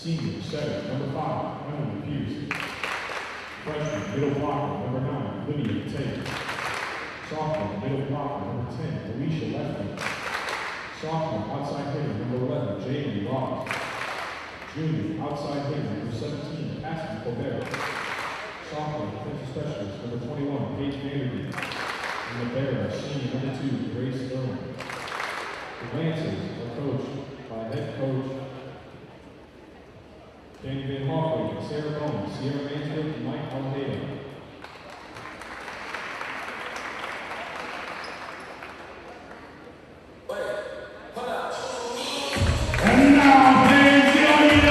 Senior, setter, number 5, Emily Pierce. Freshman, middle blocker, number 9, Lydia Tate. Sophomore, middle blocker, number 10, Alicia Lefty. Sophomore, outside hitter, number 11, Jamie Ross. Junior, outside hitter, number 17, Aspen Colbert. Sophomore, defensive specialist, number 21, Paige Vanderbeek. And the bearer, senior, number 2, Grace Irwin. The Lancers are coached by head coach Danny Van Hoffway, Sarah Bowen, Sierra Mansfield, and Mike Almeida. And now, fans, the audience,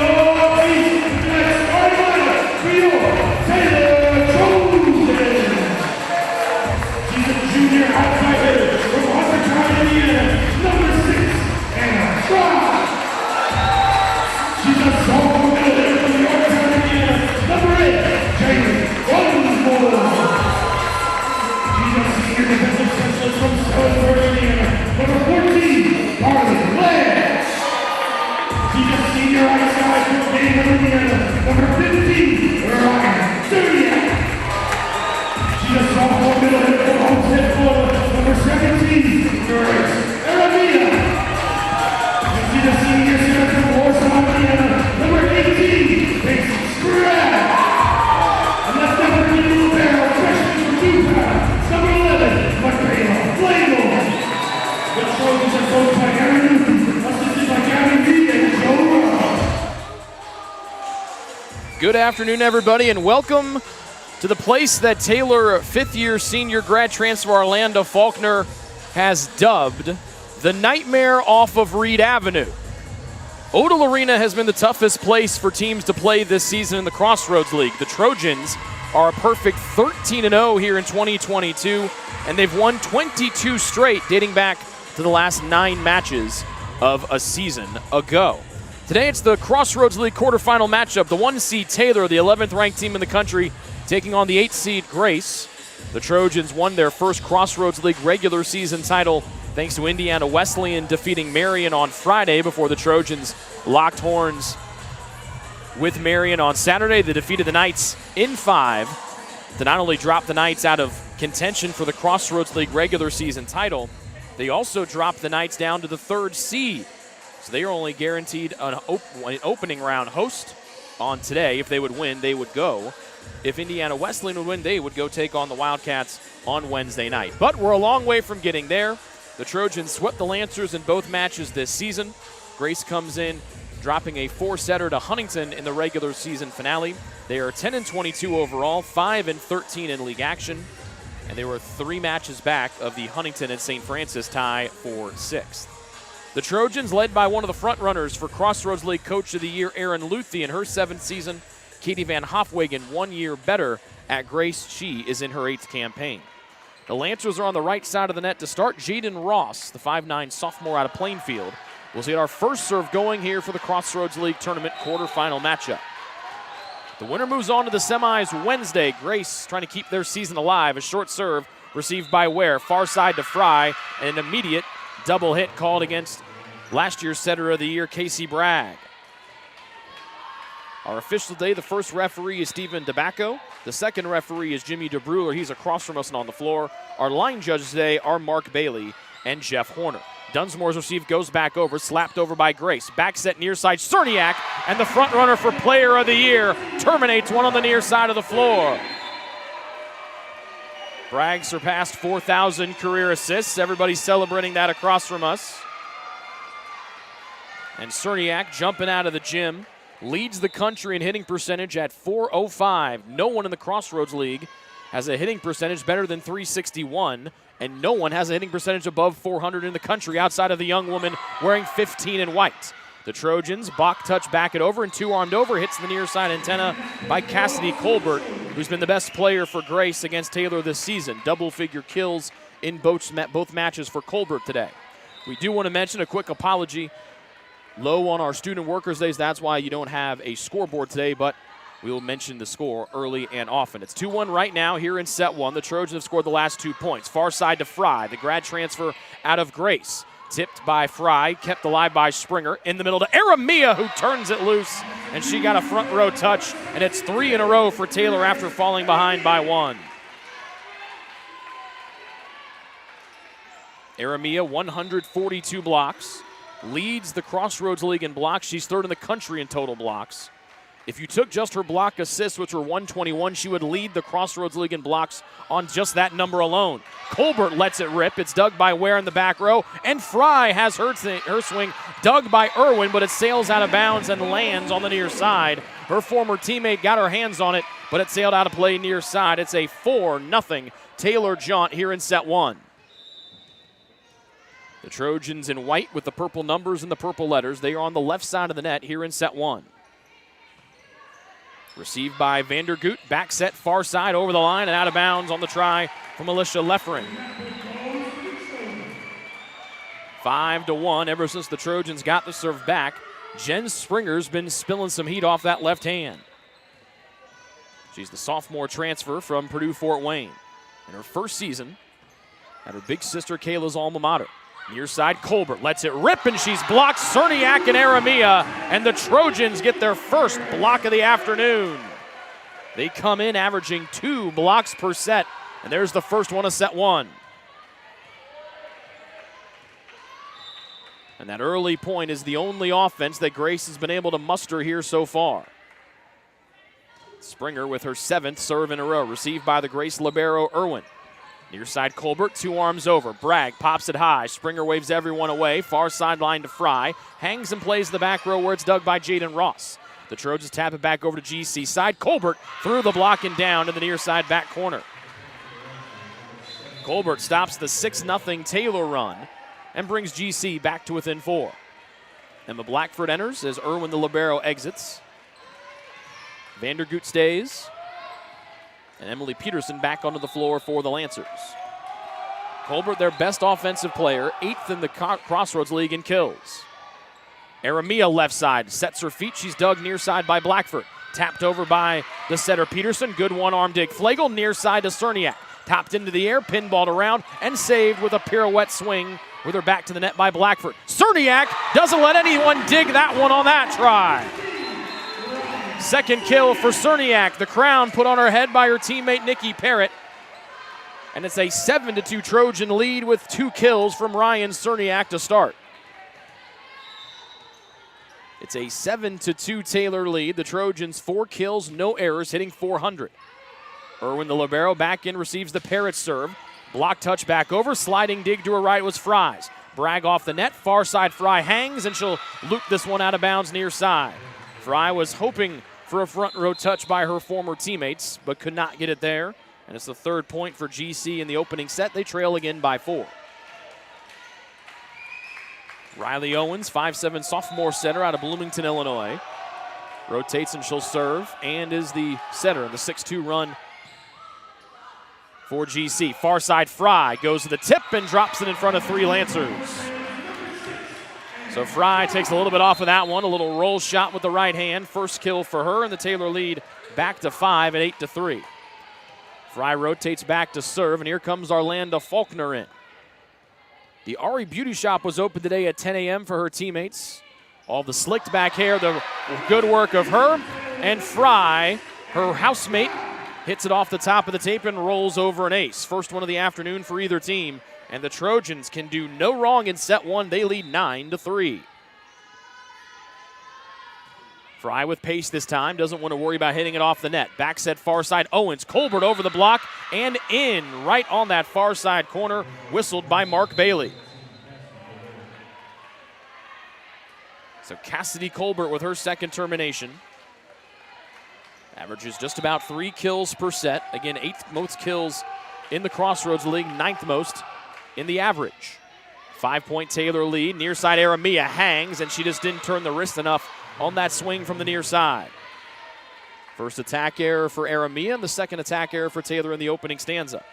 the next quarterfinal for your Taylor Trojan. She's a junior outside hitter from Huntertown, Indiana, number 6, Anna Fry. She's a sophomore middle hitter from Yorktown, Indiana, number 8, Jamie Volleyball. She's a senior defensive specialist from Salisbury, Indiana, number 14, Carly Blair. She's a senior outside from Dayton, Indiana, number 15, Ryan Sturniak. She's a sophomore middle hitter from Homestead, Florida, number 17, Grace Aramia. And she's a senior center from Warsaw, Indiana, number 18, Casey Spratt. And let's never forget the little barrel, freshman from Newtown, number 11, Michaela Flagel. The Trojans are coached by Aaron Newton, assisted by Gavin Reed and Joe Ross. Good afternoon, everybody, and welcome to the place that Taylor fifth-year senior grad transfer Orlando Faulkner has dubbed the Nightmare off of Reed Avenue. Odell Arena has been the toughest place for teams to play this season in the Crossroads League. The Trojans are a perfect 13-0 here in 2022, and they've won 22 straight dating back to the last 9 matches of a season ago. Today it's the Crossroads League quarterfinal matchup. The 1 seed Taylor, the 11th ranked team in the country, taking on the 8 seed Grace. The Trojans won their first Crossroads League regular season title thanks to Indiana Wesleyan defeating Marion on Friday before the Trojans locked horns with Marion on Saturday. They defeated the Knights in 5 to not only drop the Knights out of contention for the Crossroads League regular season title, they also dropped the Knights down to the 3rd seed. So they are only guaranteed an opening round host on today. If they would win, they would go. If Indiana Wesleyan would win, they would go take on the Wildcats on Wednesday night. But we're a long way from getting there. The Trojans swept the Lancers in both matches this season. Grace comes in, dropping a 4-setter to Huntington in the regular season finale. They are 10-22 overall, 5-13 in league action, and they were 3 matches back of the Huntington and St. Francis tie for 6th. The Trojans, led by one of the frontrunners for Crossroads League Coach of the Year, Erin Luthi, in her 7th season. Katie Van Hofwegen, 1 year better at Grace. She is in her 8th campaign. The Lancers are on the right side of the net to start. Jaden Ross, the 5'9 sophomore out of Plainfield, will see our first serve going here for the Crossroads League Tournament quarterfinal matchup. The winner moves on to the semis Wednesday. Grace trying to keep their season alive. A short serve received by Ware, far side to Fry, and an immediate double hit called against last year's setter of the year, Casey Bragg. Our official today, the first referee is Stephen DeBacco. The second referee is Jimmy DeBruler. He's across from us and on the floor. Our line judges today are Mark Bailey and Jeff Horner. Dunsmore's receive goes back over, slapped over by Grace. Back set near side, Cerniak, and the front runner for player of the year terminates one on the near side of the floor. Bragg surpassed 4,000 career assists. Everybody's celebrating that across from us. And Cerniak jumping out of the gym leads the country in hitting percentage at .405. No one in the Crossroads League has a hitting percentage better than .361, and no one has a hitting percentage above .400 in the country outside of the young woman wearing 15 in white. The Trojans, Bach touch back it over and 2-armed over, hits the near side antenna by Cassidy Colbert, who's been the best player for Grace against Taylor this season. Double-figure kills in both matches for Colbert today. We do want to mention a quick apology. Low on our student workers days, that's why you don't have a scoreboard today, but we will mention the score early and often. It's 2-1 right now here in set 1. The Trojans have scored the last 2 points. Far side to Fry, the grad transfer out of Grace. Tipped by Fry, kept alive by Springer. In the middle to Aramia, who turns it loose and she got a front row touch, and it's 3 in a row for Taylor after falling behind by 1. Aramia, 142 blocks, leads the Crossroads League in blocks. She's 3rd in the country in total blocks. If you took just her block assists, which were 121, she would lead the Crossroads League in blocks on just that number alone. Colbert lets it rip. It's dug by Ware in the back row, and Fry has her swing dug by Irwin, but it sails out of bounds and lands on the near side. Her former teammate got her hands on it, but it sailed out of play near side. It's a 4-0 Taylor jaunt here in set 1. The Trojans in white with the purple numbers and the purple letters. They are on the left side of the net here in set 1. Received by Vandergoot, back set far side over the line and out of bounds on the try from Alicia Leffering. 5-1 ever since the Trojans got the serve back. Jen Springer's been spilling some heat off that left hand. She's the sophomore transfer from Purdue Fort Wayne. In her first season at her big sister Kayla's alma mater. Near side, Colbert lets it rip, and she's blocked. Cerniak and Aramia, and the Trojans get their first block of the afternoon. They come in averaging 2 blocks per set, and there's the first one of set 1. And that early point is the only offense that Grace has been able to muster here so far. Springer with her 7th serve in a row, received by the Grace libero Irwin. Near side, Colbert, 2 arms over. Bragg pops it high. Springer waves everyone away. Far sideline to Fry. Hangs and plays the back row where it's dug by Jaden Ross. The Trojans tap it back over to GC side. Colbert through the block and down to the near side back corner. Colbert stops the 6-0 Taylor run and brings GC back to within 4. Emma Blackford enters as Irwin the libero exits. Vandergoot stays. And Emily Peterson back onto the floor for the Lancers. Colbert, their best offensive player, 8th in the Crossroads League in kills. Aramia left side, sets her feet. She's dug near side by Blackford. Tapped over by the setter Peterson. Good one-arm dig. Flagel near side to Cerniak. Topped into the air, pinballed around, and saved with a pirouette swing with her back to the net by Blackford. Cerniak doesn't let anyone dig that one on that try. Second kill for Cerniak. The crown put on her head by her teammate Nikki Parrott. And it's a 7-2 Trojan lead with 2 kills from Ryan Cerniak to start. It's a 7-2 Taylor lead. The Trojans 4 kills, no errors, hitting .400. Irwin the libero back in, receives the Parrott serve. Block touch back over, sliding dig to her right was Fry's. Bragg off the net, far side Fry hangs, and she'll loop this one out of bounds near side. Fry was hoping for a front row touch by her former teammates, but could not get it there. And it's the 3rd point for GC in the opening set. They trail again by 4. Riley Owens, 5'7" sophomore setter out of Bloomington, Illinois. Rotates and she'll serve, and is the setter in the 6-2 run for GC. Far side Fry goes to the tip and drops it in front of 3 Lancers. So Fry takes a little bit off of that one. A little roll shot with the right hand. First kill for her, and the Taylor lead back to 5 at 8-3. Fry rotates back to serve, and here comes Arlanda Faulkner in. The Ari Beauty Shop was open today at 10 a.m. for her teammates. All the slicked back hair, the good work of her. And Fry, her housemate, hits it off the top of the tape and rolls over an ace. First one of the afternoon for either team. And the Trojans can do no wrong in set 1. They lead 9-3. Fry with pace this time. Doesn't want to worry about hitting it off the net. Back set far side. Owens. Colbert over the block and in right on that far side corner. Whistled by Mark Bailey. So Cassidy Colbert with her 2nd termination. Averages just about 3 kills per set. Again, 8th most kills in the Crossroads League. 9th most in the average. 5-point Taylor lead. Near side Aramia hangs, and she just didn't turn the wrist enough on that swing from the near side. First attack error for Aramia, and the 2nd attack error for Taylor in the opening stanza.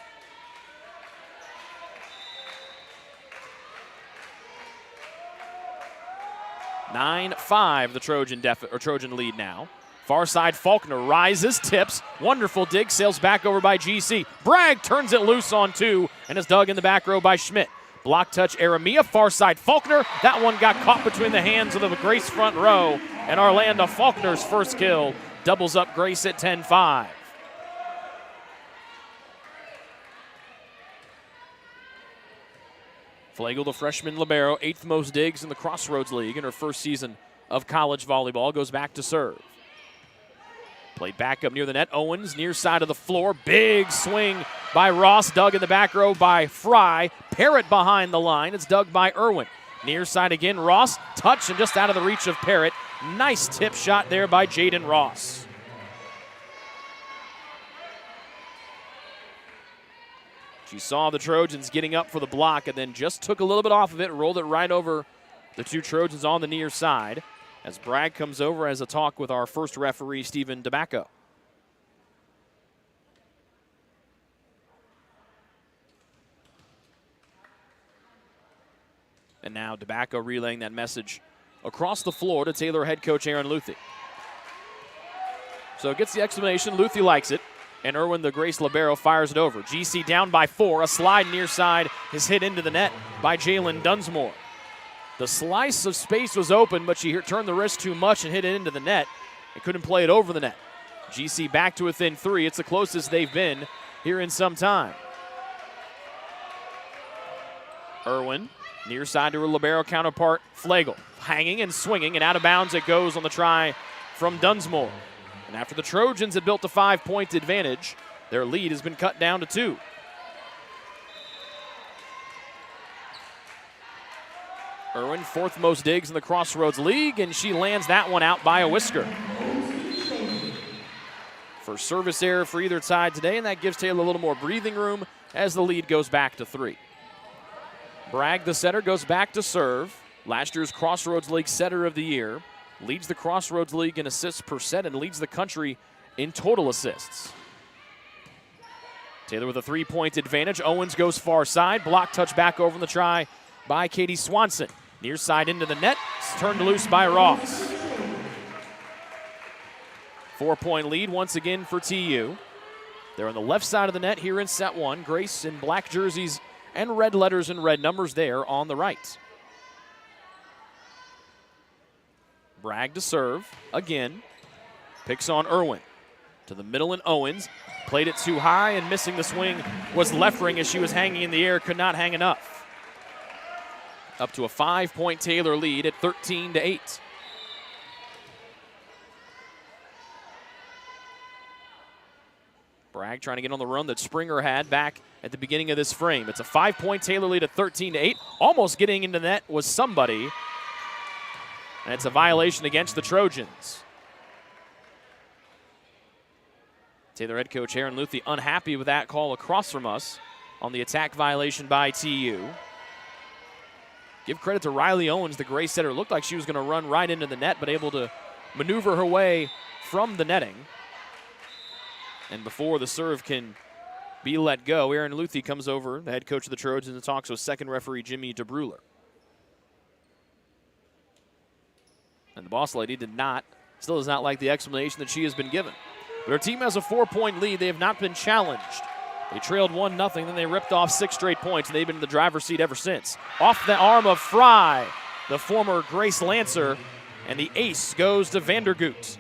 9-5 the Trojan lead now. Far side Faulkner rises, tips, wonderful dig, sails back over by GC. Bragg turns it loose on 2 and is dug in the back row by Schmidt. Block touch Aramia, far side Faulkner. That one got caught between the hands of the Grace front row And Orlando Faulkner's first kill doubles up Grace at 10-5. Flagel, the freshman libero, 8th most digs in the Crossroads League in her first season of college volleyball, goes back to serve. Played back up near the net. Owens, near side of the floor. Big swing by Ross, dug in the back row by Fry. Parrott behind the line. It's dug by Irwin. Near side again, Ross, touch and just out of the reach of Parrott. Nice tip shot there by Jaden Ross. She saw the Trojans getting up for the block and then just took a little bit off of it, rolled it right over the two Trojans on the near side as Bragg comes over as a talk with our first referee, Stephen DeBacco. And now DeBacco relaying that message across the floor to Taylor head coach Aaron Luthi. So it gets the explanation. Luthi likes it. And Irwin, the Grace libero, fires it over. GC down by 4. A slide near side is hit into the net by Jalen Dunsmore. The slice of space was open, but she turned the wrist too much and hit it into the net and couldn't play it over the net. GC back to within 3. It's the closest they've been here in some time. Irwin, near side to her libero counterpart, Flagel. Hanging and swinging, and out of bounds it goes on the try from Dunsmore. And after the Trojans had built a 5-point advantage, their lead has been cut down to 2. Irwin, 4th most digs in the Crossroads League, and she lands that one out by a whisker. First service error for either side today, and that gives Taylor a little more breathing room as the lead goes back to 3. Bragg, the setter, goes back to serve. Last year's Crossroads League setter of the year. Leads the Crossroads League in assists per set and leads the country in total assists. Taylor with a 3-point advantage. Owens goes far side. Block touch back over the try by Katie Swanson. Near side into the net. It's turned loose by Ross. 4-point lead once again for TU. They're on the left side of the net here in set 1. Grace in black jerseys and red letters and red numbers there on the right. Bragg to serve again. Picks on Irwin. To the middle and Owens. Played it too high and missing the swing was Leffering as she was hanging in the air. Could not hang enough. Up to a 5-point Taylor lead at 13-8. Bragg trying to get on the run that Springer had back at the beginning of this frame. It's a 5-point Taylor lead at 13-8. Almost getting into the net was somebody. And it's a violation against the Trojans. Taylor head coach Aaron Luthi unhappy with that call across from us on the attack violation by TU. Give credit to Riley Owens, the Grace setter. Looked like she was going to run right into the net, but able to maneuver her way from the netting. And before the serve can be let go, Aaron Luthi comes over, the head coach of the Trojans, and talks with second referee Jimmy DeBruler. And the boss lady still does not like the explanation that she has been given. But her team has a 4-point lead. They have not been challenged. They trailed 1-0, then they ripped off 6 straight points, and they've been in the driver's seat ever since. Off the arm of Fry, the former Grace Lancer, and the ace goes to Vandergoot.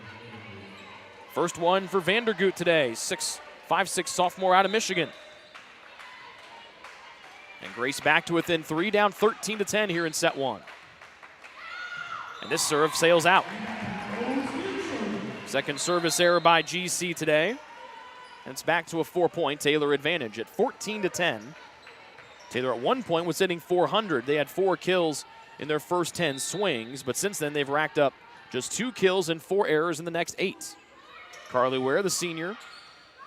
First one for Vandergoot today, 5'6" sophomore out of Michigan. And Grace back to within 3, down 13-10 here in set 1. And this serve sails out. Second service error by GC today. And it's back to a 4-point Taylor advantage at 14-10. Taylor at one point was hitting 400. They had 4 kills in their first 10 swings, but since then they've racked up just 2 kills and 4 errors in the next 8. Carly Ware, the senior.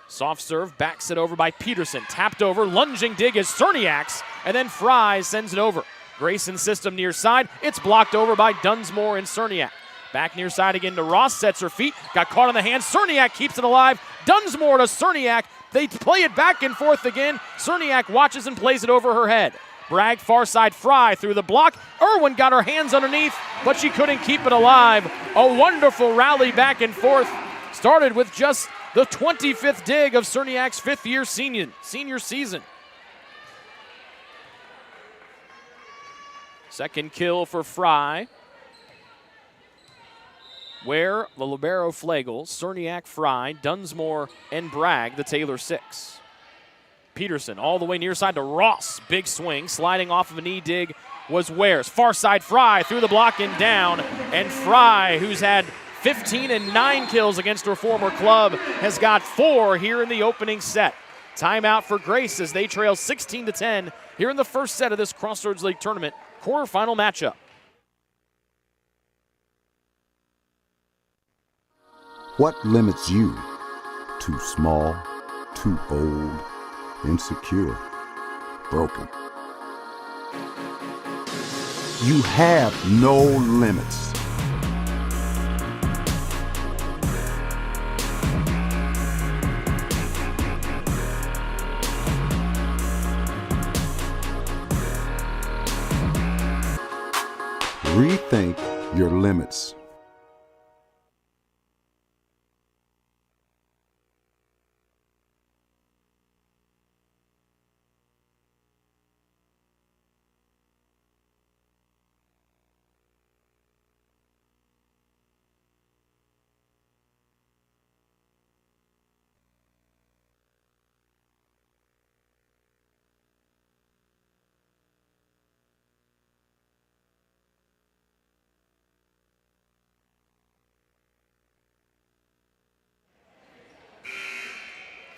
Soft serve, back set over by Peterson. Tapped over, lunging dig is Cerniak's, and then Fry sends it over. Grayson system near side. It's blocked over by Dunsmore and Cerniak. Back near side again to Ross, sets her feet. Got caught on the hand. Cerniak keeps it alive. Dunsmore to Cerniak. They play it back and forth again. Cerniak watches and plays it over her head. Bragg far side, Fry through the block. Irwin got her hands underneath, but she couldn't keep it alive. A wonderful rally back and forth. Started with just the 25th dig of Cerniak's 5th-year senior season. Second kill for Fry. Ware, the libero Flagel, Cerniak, Fry, Dunsmore, and Bragg, the Taylor 6. Peterson all the way near side to Ross. Big swing, sliding off of a knee dig was Ware's. Far side Fry through the block and down. And Fry, who's had 15 and 9 kills against her former club, has got 4 here in the opening set. Timeout for Grace as they trail 16-10 here in the first set of this Crossroads League Tournament quarterfinal matchup. What limits you? Too small, too old, insecure, broken. You have no limits. Rethink your limits.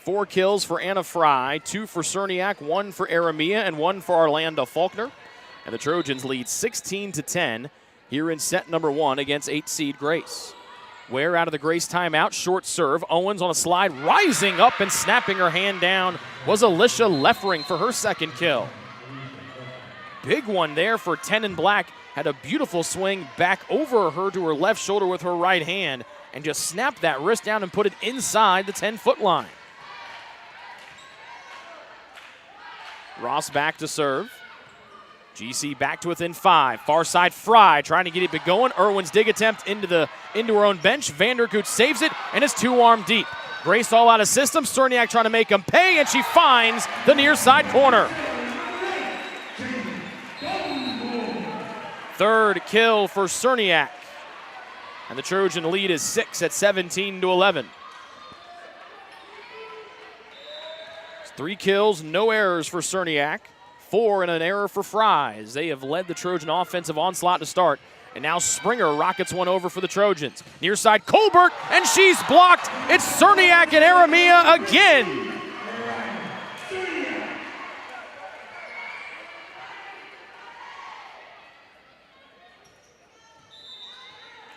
Four kills for Anna Fry, 2 for Cerniak, 1 for Aramia, and 1 for Orlando Faulkner. And the Trojans lead 16-10 here in set number 1 against 8-seed Grace. Ware out of the Grace timeout, short serve. Owens on a slide, rising up and snapping her hand down was Alicia Leffering for her second kill. Big one there for 10 in black. Had a beautiful swing back over her to her left shoulder with her right hand and just snapped that wrist down and put it inside the 10-foot line. Ross back to serve. GC back to within 5. Far side Fry trying to get it going. Irwin's dig attempt into her own bench. Vandergoot saves it and is 2-arm deep. Grace all out of system. Cerniak trying to make him pay, and she finds the near side corner. Third kill for Cerniak. And the Trojan lead is 6 at 17-11. 3 kills, no errors for Cerniak. 4 and an error for Fry. They have led the Trojan offensive onslaught to start. And now Springer rockets one over for the Trojans. Near side Colbert, and she's blocked. It's Cerniak and Aramia again.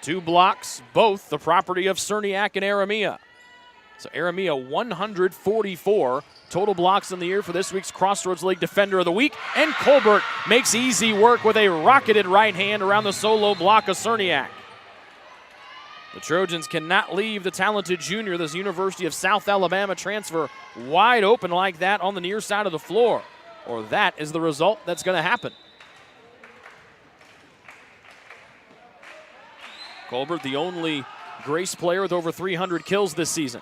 Two blocks, both the property of Cerniak and Aramia. So Aramia 144 total blocks in the year for this week's Crossroads League Defender of the Week. And Colbert makes easy work with a rocketed right hand around the solo block of Cerniak. The Trojans cannot leave the talented junior, this University of South Alabama transfer, wide open like that on the near side of the floor. Or that is the result that's going to happen. Colbert, the only Grace player with over 300 kills this season.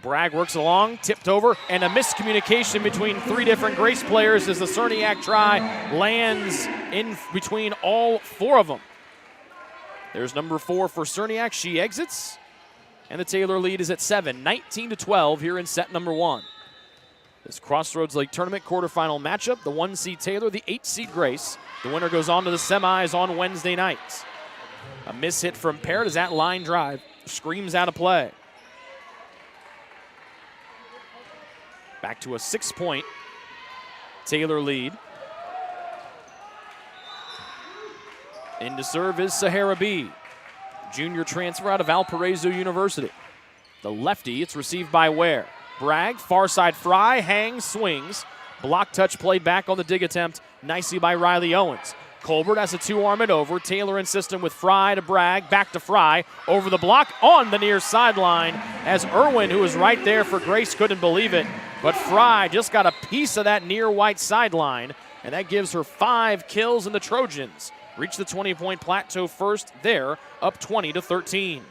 Bragg works along, tipped over, and a miscommunication between 3 different Grace players as the Cerniak try lands in between all 4 of them. There's number 4 for Cerniak. She exits, and the Taylor lead is at 7, 19-12 here in set number 1. This Crossroads League Tournament quarterfinal matchup, the 1-seed Taylor, the 8-seed Grace. The winner goes on to the semis on Wednesday nights. A miss hit from Parrott as that line drive screams out of play. Back to a 6-point Taylor lead. In to serve is Sahara B, junior transfer out of Valparaiso University. The lefty, it's received by Ware. Bragg, far side Fry, hangs, swings. Block touch played back on the dig attempt nicely by Riley Owens. Colbert has a 2-arm it over. Taylor in system with Fry to Bragg, back to Fry, over the block on the near sideline as Irwin, who was right there for Grace, couldn't believe it. But Fry just got a piece of that near white sideline, and that gives her 5 kills, and the Trojans reach the 20-point plateau first there, up 20-13.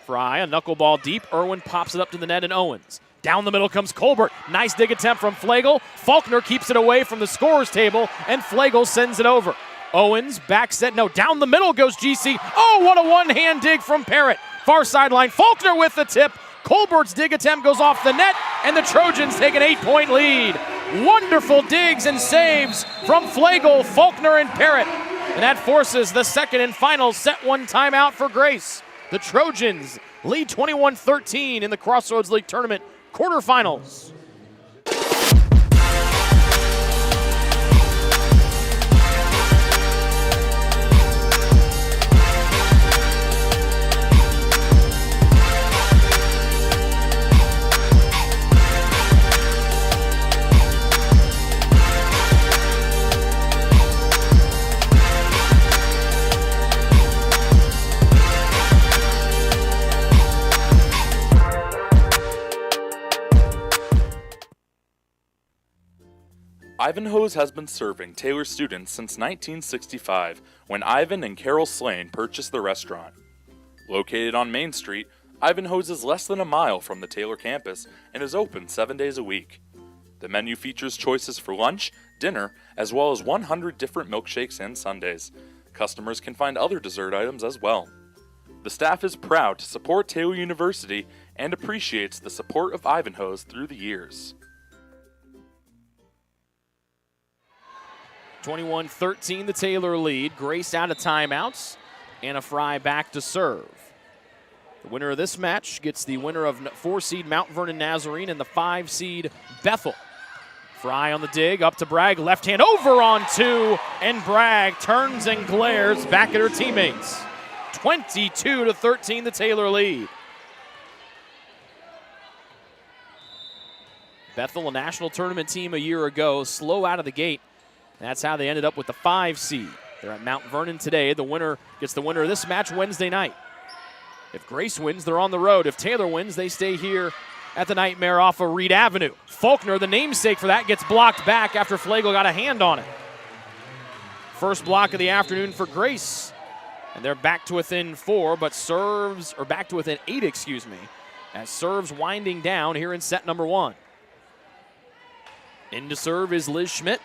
Fry, a knuckleball deep. Irwin pops it up to the net, and Owens. Down the middle comes Colbert. Nice dig attempt from Flagel. Faulkner keeps it away from the scorer's table, and Flagel sends it over. Owens, back set, no, down the middle goes GC. Oh, what a one-hand dig from Parrott. Far sideline, Faulkner with the tip. Colbert's dig attempt goes off the net, and the Trojans take an 8-point lead. Wonderful digs and saves from Flagel, Faulkner, and Parrott. And that forces the second and final set one timeout for Grace. The Trojans lead 21-13 in the Crossroads League Tournament quarterfinals. Ivanhoe's has been serving Taylor students since 1965, when Ivan and Carol Slane purchased the restaurant. Located on Main Street, Ivanhoe's is less than a mile from the Taylor campus and is open 7 days a week. The menu features choices for lunch, dinner, as well as 100 different milkshakes and sundaes. Customers can find other dessert items as well. The staff is proud to support Taylor University and appreciates the support of Ivanhoe's through the years. 21-13, the Taylor lead. Grace out of timeouts. Anna Fry back to serve. The winner of this match gets the winner of 4-seed Mount Vernon Nazarene and the 5-seed Bethel. Fry on the dig, up to Bragg, left hand over on two, and Bragg turns and glares back at her teammates. 22-13, the Taylor lead. Bethel, a national tournament team a year ago, slow out of the gate. That's how they ended up with the 5 seed. They're at Mount Vernon today. The winner gets the winner of this match Wednesday night. If Grace wins, they're on the road. If Taylor wins, they stay here at the Nightmare off of Reed Avenue. Faulkner, the namesake for that, gets blocked back after Flagel got a hand on it. First block of the afternoon for Grace. And they're back to within 4, but serves, or back to within 8, excuse me, as serves winding down here in set number 1. In to serve is Liz Schmidt.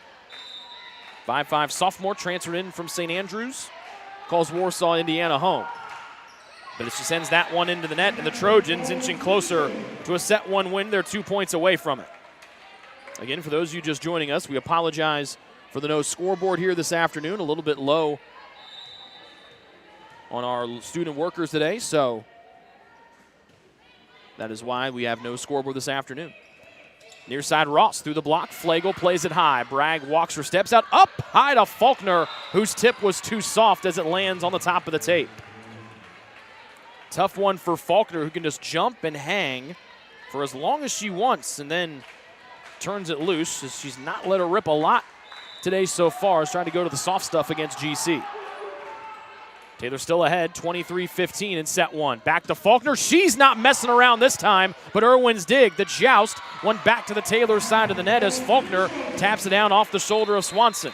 5'5" sophomore, transferred in from St. Andrews. Calls Warsaw, Indiana home. But she sends that one into the net, and the Trojans inching closer to a set 1 win. They're 2 points away from it. Again, for those of you just joining us, we apologize for the no scoreboard here this afternoon. A little bit low on our student workers today, so that is why we have no scoreboard this afternoon. Near side Ross through the block. Flagel plays it high. Bragg walks her steps out. Up high to Faulkner, whose tip was too soft as it lands on the top of the tape. Tough one for Faulkner, who can just jump and hang for as long as she wants and then turns it loose. As she's not let her rip a lot today so far. Is trying to go to the soft stuff against GC. Taylor still ahead, 23-15 in set 1. Back to Faulkner. She's not messing around this time, but Irwin's dig, the joust, went back to the Taylor side of the net as Faulkner taps it down off the shoulder of Swanson.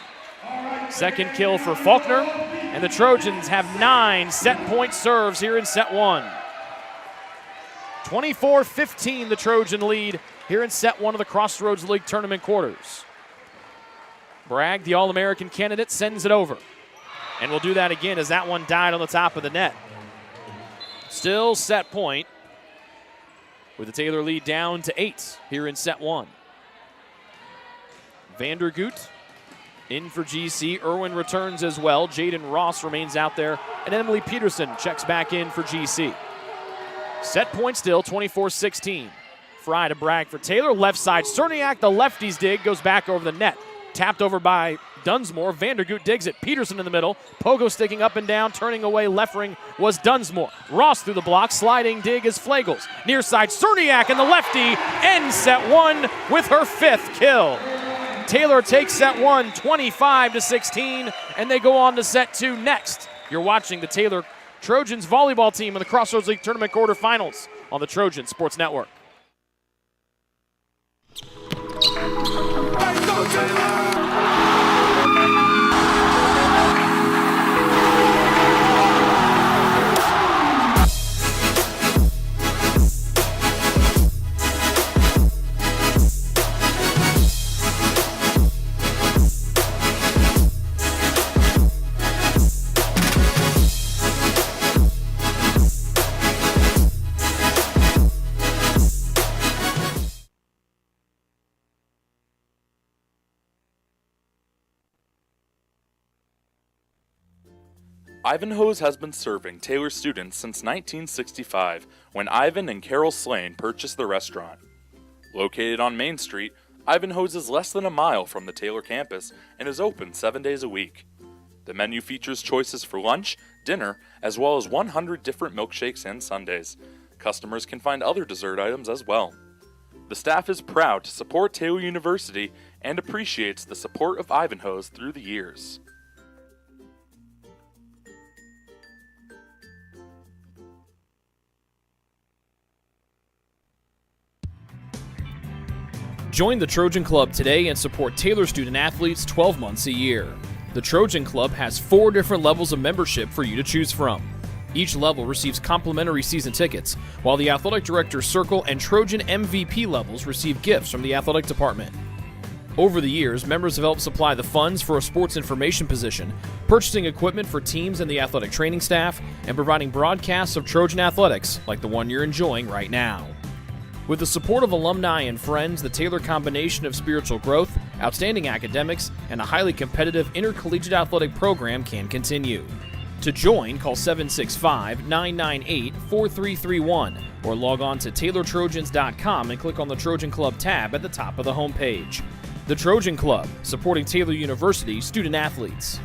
Second kill for Faulkner, and the Trojans have 9 set-point serves here in set 1. 24-15, the Trojan lead here in set 1 of the Crossroads League Tournament quarters. Bragg, the All-American candidate, sends it over. And we'll do that again as that one died on the top of the net. Still set point with the Taylor lead down to 8 here in set 1. Vandergoot in for GC. Irwin returns as well. Jaden Ross remains out there. And Emily Peterson checks back in for GC. Set point still, 24-16. Fry to Bragg for Taylor. Left side, Cerniak, the lefty's dig, goes back over the net. Tapped over by Dunsmore. Vandergoot digs it. Peterson in the middle. Pogo sticking up and down. Turning away Leffering was Dunsmore. Ross through the block. Sliding dig is Flagels. Near side, Cerniak and the lefty ends set 1 with her 5th kill. Taylor takes set 1 25-16, and they go on to set 2 next. You're watching the Taylor Trojans volleyball team in the Crossroads League Tournament quarterfinals on the Trojan Sports Network. Ivanhoe's has been serving Taylor students since 1965, when Ivan and Carol Slane purchased the restaurant. Located on Main Street, Ivanhoe's is less than a mile from the Taylor campus and is open 7 days a week. The menu features choices for lunch, dinner, as well as 100 different milkshakes and sundaes. Customers can find other dessert items as well. The staff is proud to support Taylor University and appreciates the support of Ivanhoe's through the years. Join the Trojan Club today and support Taylor student athletes 12 months a year. The Trojan Club has 4 different levels of membership for you to choose from. Each level receives complimentary season tickets, while the Athletic Director's Circle and Trojan MVP levels receive gifts from the athletic department. Over the years, members have helped supply the funds for a sports information position, purchasing equipment for teams and the athletic training staff, and providing broadcasts of Trojan athletics like the one you're enjoying right now. With the support of alumni and friends, the Taylor combination of spiritual growth, outstanding academics, and a highly competitive intercollegiate athletic program can continue. To join, call 765-998-4331 or log on to TaylorTrojans.com and click on the Trojan Club tab at the top of the homepage. The Trojan Club, supporting Taylor University student athletes.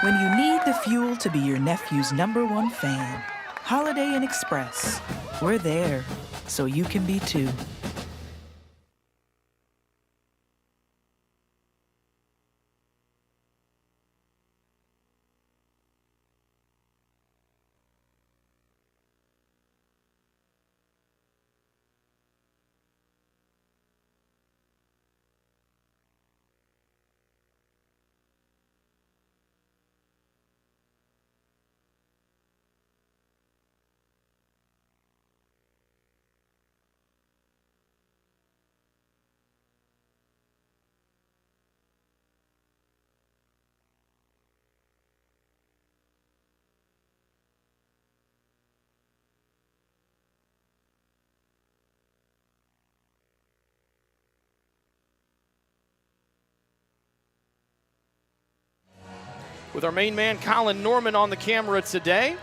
When you need the fuel to be your nephew's #1 fan, Holiday Inn Express. We're there, so you can be too. With our main man, Colin Norman, on the camera today.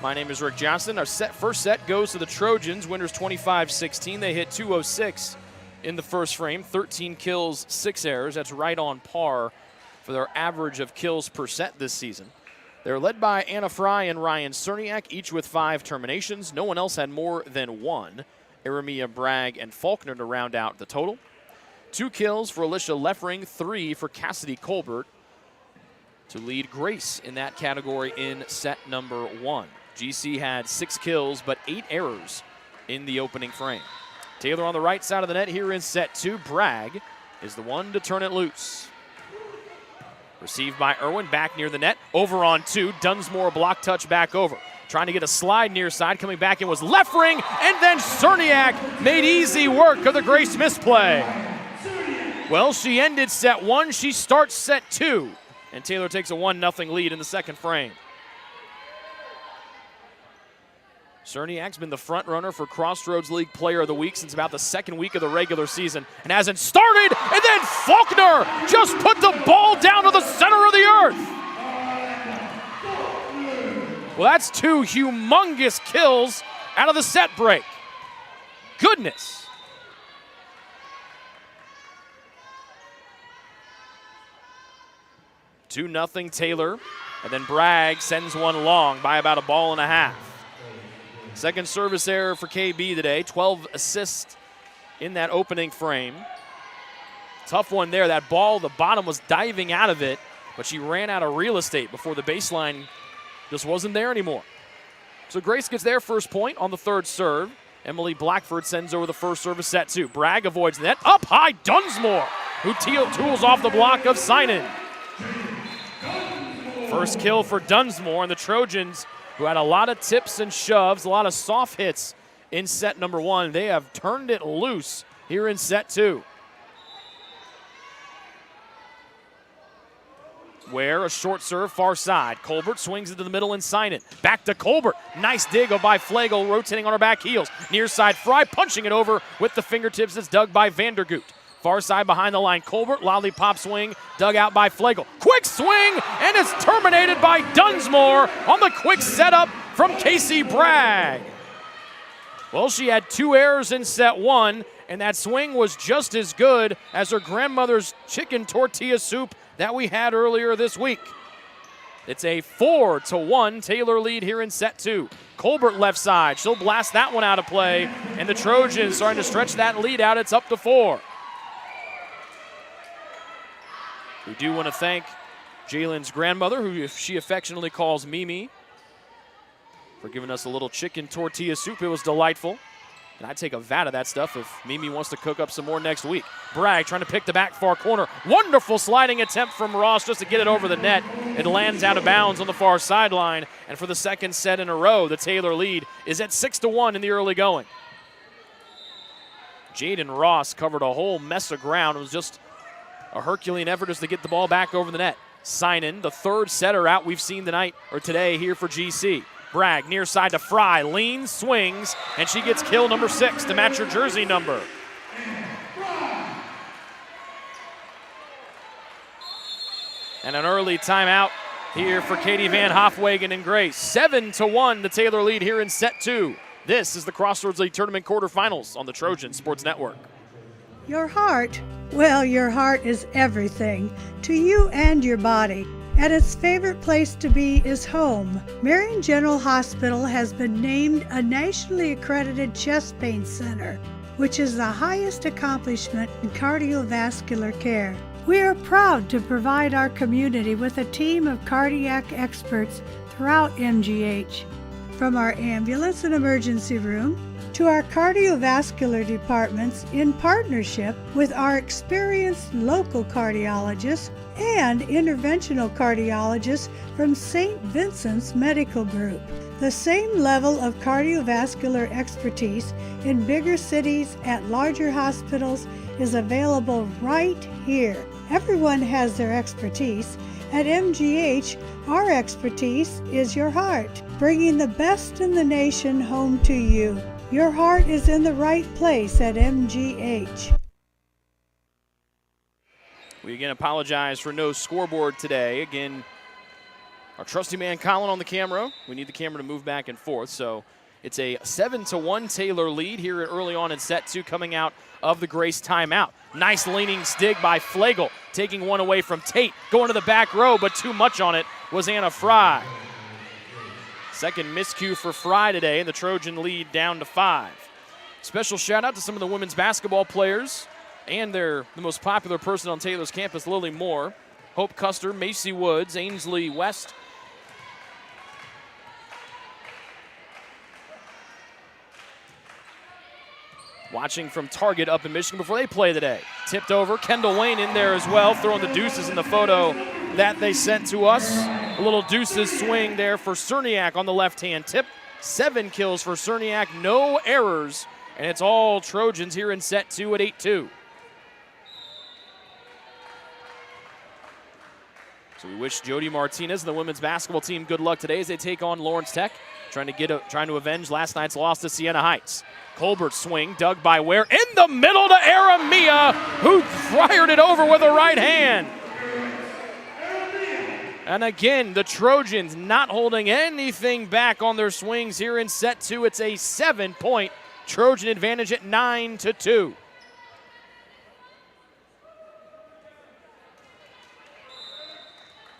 My name is Rick Johnston. Our first set goes to the Trojans. Winners 25-16. They hit 206 in the first frame. 13 kills, 6 errors. That's right on par for their average of kills per set this season. They're led by Anna Fry and Ryan Cerniak, each with 5 terminations. No one else had more than 1. Eremia, Bragg, and Faulkner to round out the total. 2 kills for Alicia Leffering, 3 for Cassidy Colbert, to lead Grace in that category in set number 1. GC had 6 kills, but 8 errors in the opening frame. Taylor on the right side of the net here in set 2. Bragg is the one to turn it loose. Received by Irwin, back near the net, over on 2. Dunsmore block touch back over. Trying to get a slide near side, coming back in was Leffering, and then Cerniak made easy work of the Grace misplay. Well, she ended set 1, she starts set 2. And Taylor takes a 1-0 lead in the second frame. Cerniak's been the front runner for Crossroads League Player of the Week since about the second week of the regular season and hasn't started, and then Faulkner just put the ball down to the center of the earth. Well, that's 2 humongous kills out of the set break. Goodness. 2-0 Taylor, and then Bragg sends one long by about a ball and a half. Second service error for KB today, 12 assists in that opening frame. Tough one there. That ball, the bottom was diving out of it, but she ran out of real estate before the baseline just wasn't there anymore. So Grace gets their first point on the third serve. Emily Blackford sends over the first service set 2. Bragg avoids the net. Up high, Dunsmore, who tools off the block of Synan. First kill for Dunsmore, and the Trojans, who had a lot of tips and shoves, a lot of soft hits in set number 1. They have turned it loose here in set 2. Ware, a short serve, far side. Colbert swings into the middle and sign it. Back to Colbert. Nice dig by Flegel, rotating on her back heels. Near side, Fry punching it over with the fingertips. It's dug by Vandergoot. Far side behind the line. Colbert, lollipop swing, dug out by Flegel. Quick swing, and it's terminated by Dunsmore on the quick setup from Casey Bragg. Well, she had 2 errors in set 1, and that swing was just as good as her grandmother's chicken tortilla soup that we had earlier this week. It's a 4-1 Taylor lead here in set 2. Colbert left side. She'll blast that one out of play, and the Trojans starting to stretch that lead out. It's up to 4. We do want to thank Jalen's grandmother, who she affectionately calls Mimi, for giving us a little chicken tortilla soup. It was delightful. And I'd take a vat of that stuff if Mimi wants to cook up some more next week. Bragg trying to pick the back far corner. Wonderful sliding attempt from Ross just to get it over the net. It lands out of bounds on the far sideline. And for the second set in a row, the Taylor lead is at 6-1 in the early going. Jaden Ross covered a whole mess of ground. It was just a Herculean effort just to get the ball back over the net. Synan, the third setter out we've seen tonight or today here for GC. Bragg near side to Fry, leans, swings, and she gets kill number 6 to match her jersey number. And an early timeout here for Katie Van Hofwagen and Grace. 7-1 the Taylor lead here in set 2. This is the Crossroads League Tournament quarterfinals on the Trojan Sports Network. Your heart, well, your heart is everything to you and your body. And its favorite place to be is home. Marion General Hospital has been named a nationally accredited chest pain center, which is the highest accomplishment in cardiovascular care. We are proud to provide our community with a team of cardiac experts throughout MGH. From our ambulance and emergency room to our cardiovascular departments in partnership with our experienced local cardiologists and interventional cardiologists from St. Vincent's Medical Group. The same level of cardiovascular expertise in bigger cities at larger hospitals is available right here. Everyone has their expertise. At MGH, our expertise is your heart, bringing the best in the nation home to you. Your heart is in the right place at MGH. We again apologize for no scoreboard today. Again, our trusty man Colin on the camera. We need the camera to move back and forth. So it's a 7-1 Taylor lead here early on in set 2 coming out of the Grace timeout. Nice leaning dig by Flegel, taking one away from Tate. Going to the back row, but too much on it was Anna Fry. Second miscue for Fry today, and the Trojan lead down to 5. Special shout out to some of the women's basketball players and the most popular person on Taylor's campus, Lily Moore, Hope Custer, Macy Woods, Ainsley West. Watching from Target up in Michigan before they play today. Tipped over, Kendall Wayne in there as well, throwing the deuces in the photo that they sent to us. A little deuces swing there for Cerniak on the left-hand tip. 7 kills for Cerniak, no errors, and it's all Trojans here in set 2 at 8-2. So we wish Jody Martinez and the women's basketball team good luck today as they take on Lawrence Tech, trying to avenge last night's loss to Siena Heights. Colbert swing, dug by Ware, in the middle to Aramia, who fired it over with a right hand. And again, the Trojans not holding anything back on their swings here in set 2. It's a 7-point Trojan advantage at 9-2.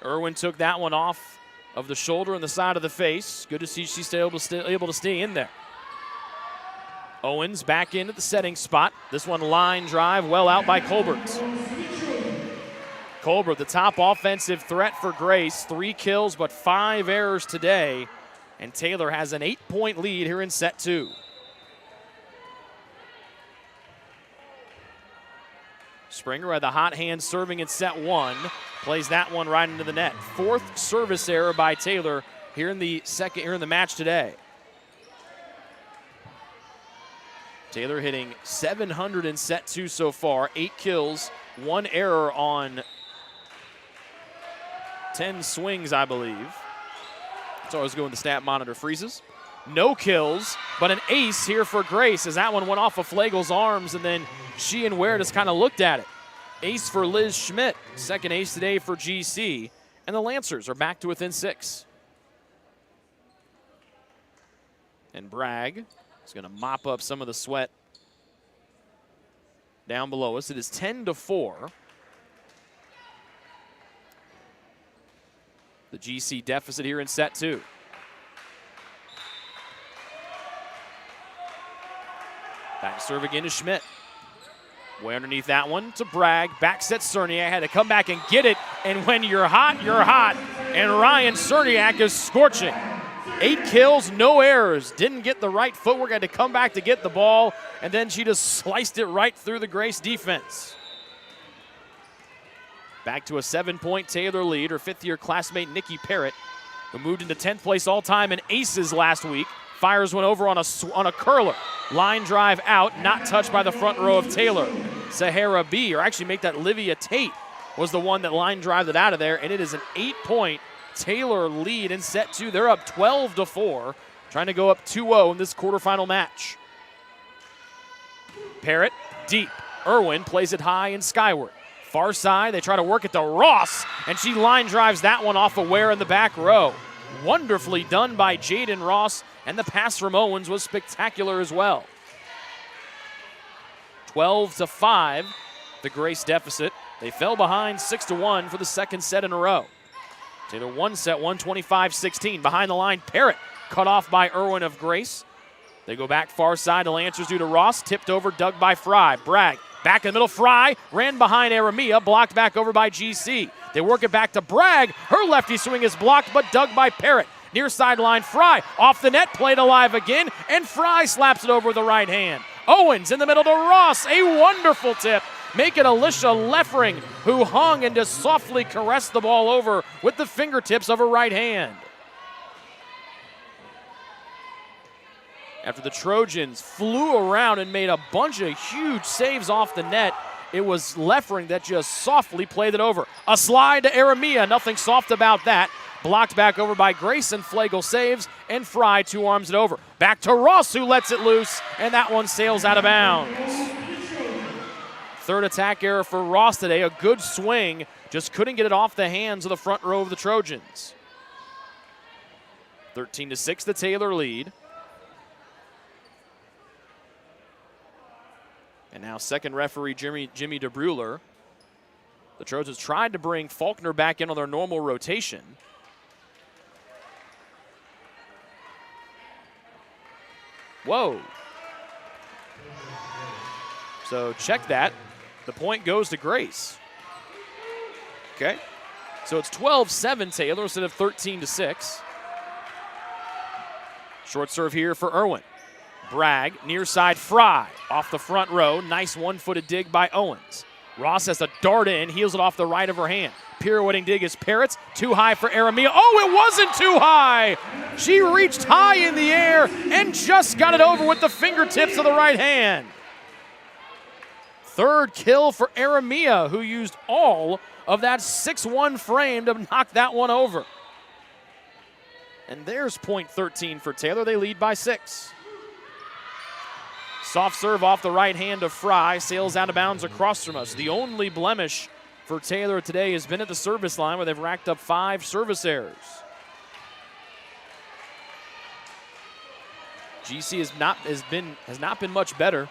Irwin took that one off of the shoulder and the side of the face. Good to see she's still able to stay in there. Owens back in at the setting spot. This one line drive well out by Colbert. Colbert, the top offensive threat for Grace. 3 kills but 5 errors today. And Taylor has an 8-point lead here in set 2. Springer had the hot hand serving in set 1. Plays that one right into the net. 4th service error by Taylor here in the match today. Taylor hitting 700 in set 2 so far, 8 kills, 1 error on 10 swings, I believe. It's always going the stat monitor freezes. No kills, but an ace here for Grace as that one went off of Flagle's arms, and then she and Ware just kind of looked at it. Ace for Liz Schmidt, second ace today for GC, and the Lancers are back to within 6. And Bragg is going to mop up some of the sweat down below us. It is 10-4. The GC deficit here in set 2. Back to serve again to Schmidt. Way underneath that one to Bragg. Back set Cerniak. Had to come back and get it. And when you're hot, you're hot. And Ryan Cerniak is scorching. 8 kills, no errors. Didn't get the right footwork. Had to come back to get the ball. And then she just sliced it right through the Grace defense. Back to a 7-point Taylor lead. Her 5th-year classmate Nikki Parrott, who moved into 10th place all-time in aces last week, fires one over on a curler. Line drive out, not touched by the front row of Taylor. Sahara B, or actually make that Livia Tate, was the one that line drived it out of there, and it is an 8-point Taylor lead in set 2. They're up 12-4, trying to go up 2-0 in this quarterfinal match. Parrott, deep. Irwin plays it high and skyward. Far side, they try to work it to Ross, and she line drives that one off of Ware in the back row. Wonderfully done by Jaden Ross, and the pass from Owens was spectacular as well. 12-5, the Grace deficit. They fell behind 6-1 for the second set in a row. Taylor one set, 125-16. Behind the line, Parrott cut off by Irwin of Grace. They go back far side. The Lancers due to Ross, tipped over, dug by Fry. Bragg back in the middle. Fry ran behind Aramia, blocked back over by GC. They work it back to Bragg. Her lefty swing is blocked, but dug by Parrott. Near sideline, Fry off the net, played alive again, and Fry slaps it over with the right hand. Owens in the middle to Ross, a wonderful tip. Make it Alicia Leffering, who hung and just softly caressed the ball over with the fingertips of her right hand. After the Trojans flew around and made a bunch of huge saves off the net, it was Leffering that just softly played it over. A slide to Aramia, nothing soft about that. Blocked back over by Grayson. Flagle saves, and Fry two-arms it over. Back to Ross, who lets it loose, and that one sails out of bounds. Third attack error for Ross today. A good swing, just couldn't get it off the hands of the front row of the Trojans. 13-6, the Taylor lead. And now second referee Jimmy DeBruler. The Trojans tried to bring Faulkner back in on their normal rotation. Whoa. So check that. The point goes to Grace. Okay. So it's 12-7 Taylor instead of 13-6. Short serve here for Irwin. Bragg, near side Fry, off the front row. Nice one-footed dig by Owens. Ross has to dart in, heels it off the right of her hand. Pirouetting dig is Parrott's, too high for Aramia. Oh, it wasn't too high! She reached high in the air and just got it over with the fingertips of the right hand. Third kill for Aramia, who used all of that 6-1 frame to knock that one over. And there's point 13 for Taylor. They lead by 6. Soft serve off the right hand of Fry, sails out of bounds across from us. The only blemish for Taylor today has been at the service line, where they've racked up 5 service errors. GC has not been much better.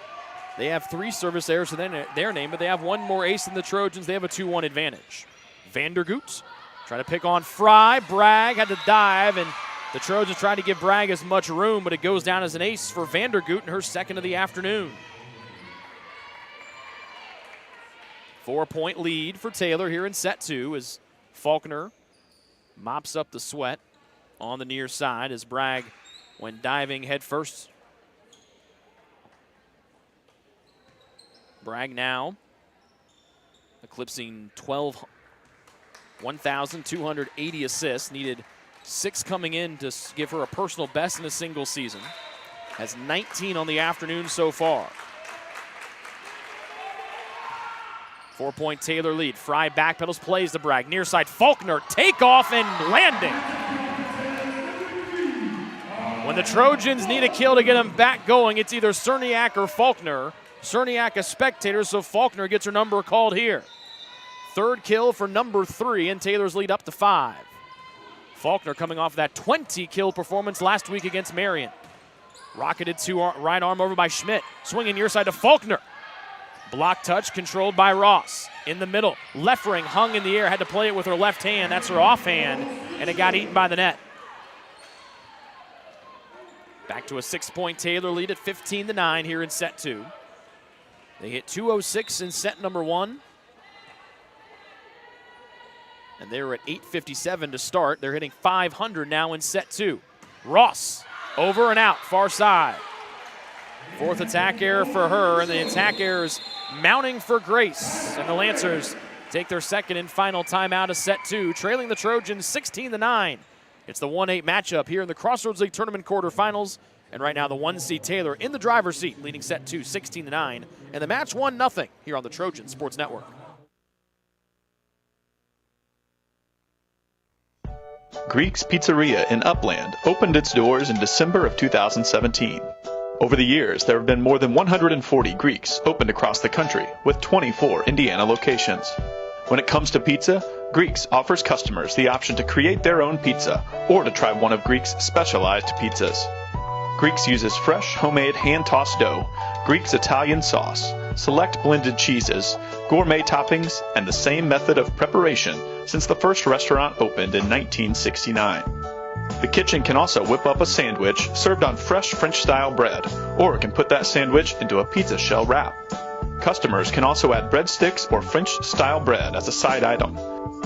They have 3 service errors to their name, but they have 1 more ace than the Trojans. They have a 2-1 advantage. Vandergoot trying to pick on Fry. Bragg had to dive, and the Trojans trying to give Bragg as much room, but it goes down as an ace for Vandergoot in her second of the afternoon. 4-point lead for Taylor here in set 2 as Faulkner mops up the sweat on the near side as Bragg went diving head first. Bragg now eclipsing 1,280 assists, needed 6 coming in to give her a personal best in a single season. Has 19 on the afternoon so far. 4-point Taylor lead. Fry backpedals, plays to Bragg. Near side, Faulkner, takeoff and landing. When the Trojans need a kill to get them back going, it's either Cerniak or Faulkner. Cerniak a spectator, so Faulkner gets her number called here. Third kill for number 3, and Taylor's lead up to 5. Faulkner coming off that 20-kill performance last week against Marion. Rocketed to right arm over by Schmidt. Swinging near side to Faulkner. Block touch controlled by Ross. In the middle, left ring hung in the air, had to play it with her left hand. That's her offhand, and it got eaten by the net. Back to a 6-point Taylor lead at 15-9 here in set 2. They hit 206 in set number 1. And they were at 857 to start. They're hitting 500 now in set 2. Ross, over and out, far side. Fourth attack error for her, and the attack errors mounting for Grace. And the Lancers take their second and final timeout of set 2, trailing the Trojans 16-9. It's the 1-8 matchup here in the Crossroads League Tournament quarterfinals. And right now the 1-seed Taylor in the driver's seat, leading set 2 16-9. And the match 1-0 here on the Trojan Sports Network. Greek's Pizzeria in Upland opened its doors in December of 2017. Over the years, there have been more than 140 Greeks opened across the country, with 24 Indiana locations. When it comes to pizza, Greeks offers customers the option to create their own pizza or to try one of Greek's specialized pizzas. Greeks uses fresh, homemade, hand-tossed dough, Greek's Italian sauce, select blended cheeses, gourmet toppings, and the same method of preparation since the first restaurant opened in 1969. The kitchen can also whip up a sandwich served on fresh French-style bread, or it can put that sandwich into a pizza shell wrap. Customers can also add breadsticks or French-style bread as a side item.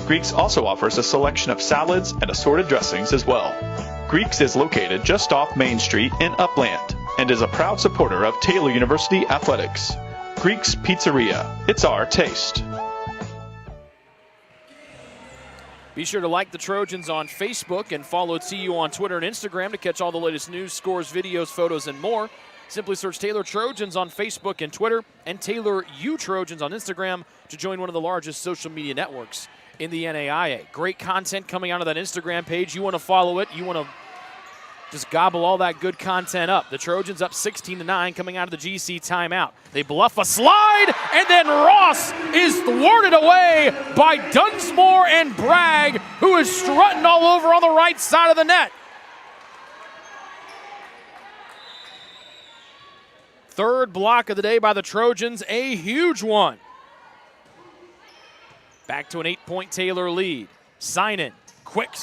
Greeks also offers a selection of salads and assorted dressings as well. Greeks is located just off Main Street in Upland and is a proud supporter of Taylor University Athletics. Greek's Pizzeria, it's our taste. Be sure to like the Trojans on Facebook and follow TU on Twitter and Instagram to catch all the latest news, scores, videos, photos, and more. Simply search Taylor Trojans on Facebook and Twitter and Taylor U Trojans on Instagram to join one of the largest social media networks in the NAIA. Great content coming out of that Instagram page. You want to follow it. You want to just gobble all that good content up. The Trojans up 16-9 coming out of the GC timeout. They bluff a slide, and then Ross is thwarted away by Dunsmore and Bragg, who is strutting all over on the right side of the net. Third block of the day by the Trojans, a huge one. Back to an 8-point Taylor lead. Synan, quick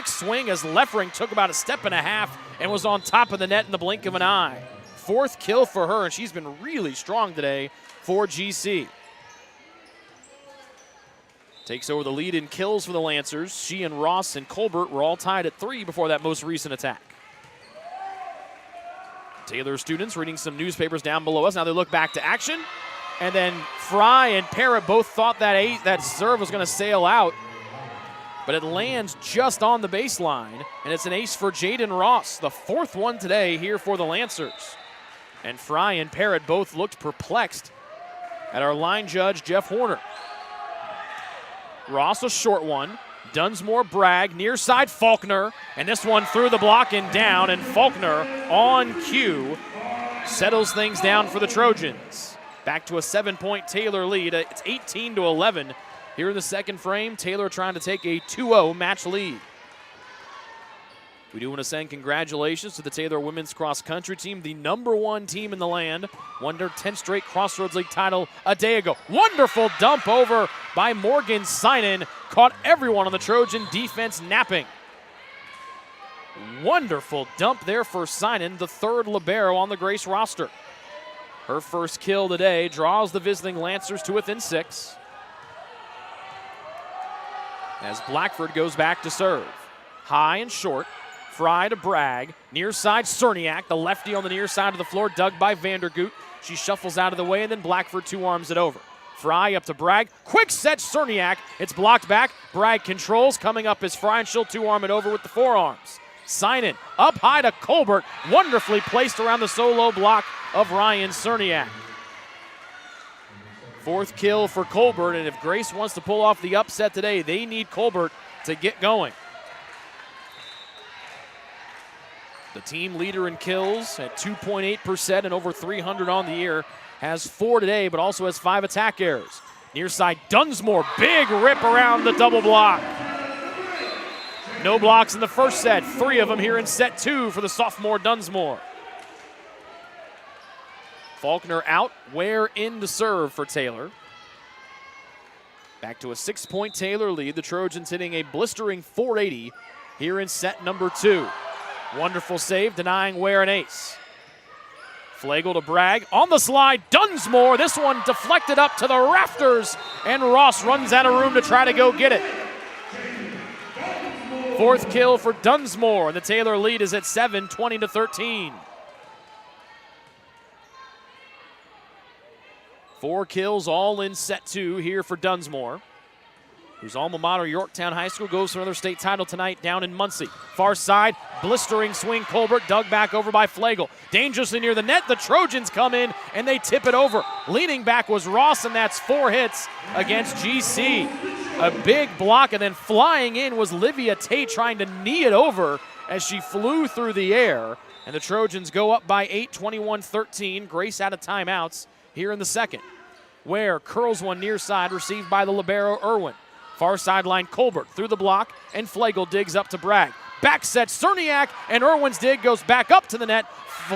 swing as Leffering took about a step and a half and was on top of the net in the blink of an eye. Fourth kill for her, and she's been really strong today for GC. Takes over the lead in kills for the Lancers. She and Ross and Colbert were all tied at 3 before that most recent attack. Taylor students reading some newspapers down below us. Now they look back to action. And then Fry and Parrott both thought that serve was going to sail out. But it lands just on the baseline. And it's an ace for Jaden Ross, the 4th one today here for the Lancers. And Fry and Parrott both looked perplexed at our line judge, Jeff Horner. Ross a short one. Dunsmore, Bragg, near side Faulkner, and this one through the block and down, and Faulkner on cue settles things down for the Trojans. Back to a 7-point Taylor lead. It's 18-11 here in the second frame. Taylor trying to take a 2-0 match lead. We do want to send congratulations to the Taylor women's cross country team, the #1 team in the land. Won their 10th straight Crossroads League title a day ago. Wonderful dump over by Morgan Synan. Caught everyone on the Trojan defense napping. Wonderful dump there for Synan, the 3rd libero on the Grace roster. Her first kill today draws the visiting Lancers to within 6. As Blackford goes back to serve. High and short. Fry to Bragg. Near side Cerniak, the lefty on the near side of the floor, dug by Vandergoot. She shuffles out of the way, and then Blackford 2-arms it over. Fry up to Bragg. Quick set Cerniak. It's blocked back. Bragg controls. Coming up is Fry, and she'll 2-arm it over with the 4-arms. Synan up high to Colbert. Wonderfully placed around the solo block of Ryan Cerniak. Fourth kill for Colbert, and if Grace wants to pull off the upset today, they need Colbert to get going. The team leader in kills at 2.8% and over 300 on the year. Has 4 today, but also has 5 attack errors. Near side, Dunsmore, big rip around the double block. No blocks in the first set, 3 of them here in set 2 for the sophomore Dunsmore. Faulkner out, Ware in to serve for Taylor. Back to a 6-point Taylor lead. The Trojans hitting a blistering 480 here in set number 2. Wonderful save, denying Ware an ace. Flagel to Bragg, on the slide, Dunsmore. This one deflected up to the rafters, and Ross runs out of room to try to go get it. 4th kill for Dunsmore, and the Taylor lead is at 7, 20-13. 4 kills all in set 2 here for Dunsmore, whose alma mater, Yorktown High School, goes for another state title tonight down in Muncie. Far side, blistering swing, Colbert dug back over by Flagel. Dangerously near the net, the Trojans come in and they tip it over. Leaning back was Ross, and that's 4 hits against GC. A big block, and then flying in was Livia Tate trying to knee it over as she flew through the air. And the Trojans go up by 8, 21-13. Grace out of timeouts here in the second. Ware curls one near side, received by the libero Irwin. Far sideline, Colbert through the block, and Flagel digs up to Bragg. Back set, Cerniak, and Irwin's dig goes back up to the net.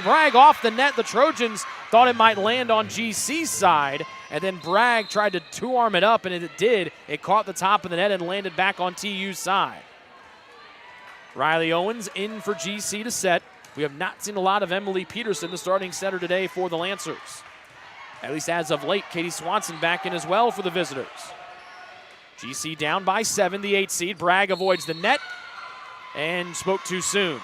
Bragg off the net. The Trojans thought it might land on GC's side, and then Bragg tried to two-arm it up, and it did. It caught the top of the net and landed back on TU's side. Riley Owens in for GC to set. We have not seen a lot of Emily Peterson, the starting setter today for the Lancers. At least as of late, Katie Swanson back in as well for the visitors. GC down by 7, the 8 seed. Bragg avoids the net and spoke too soon.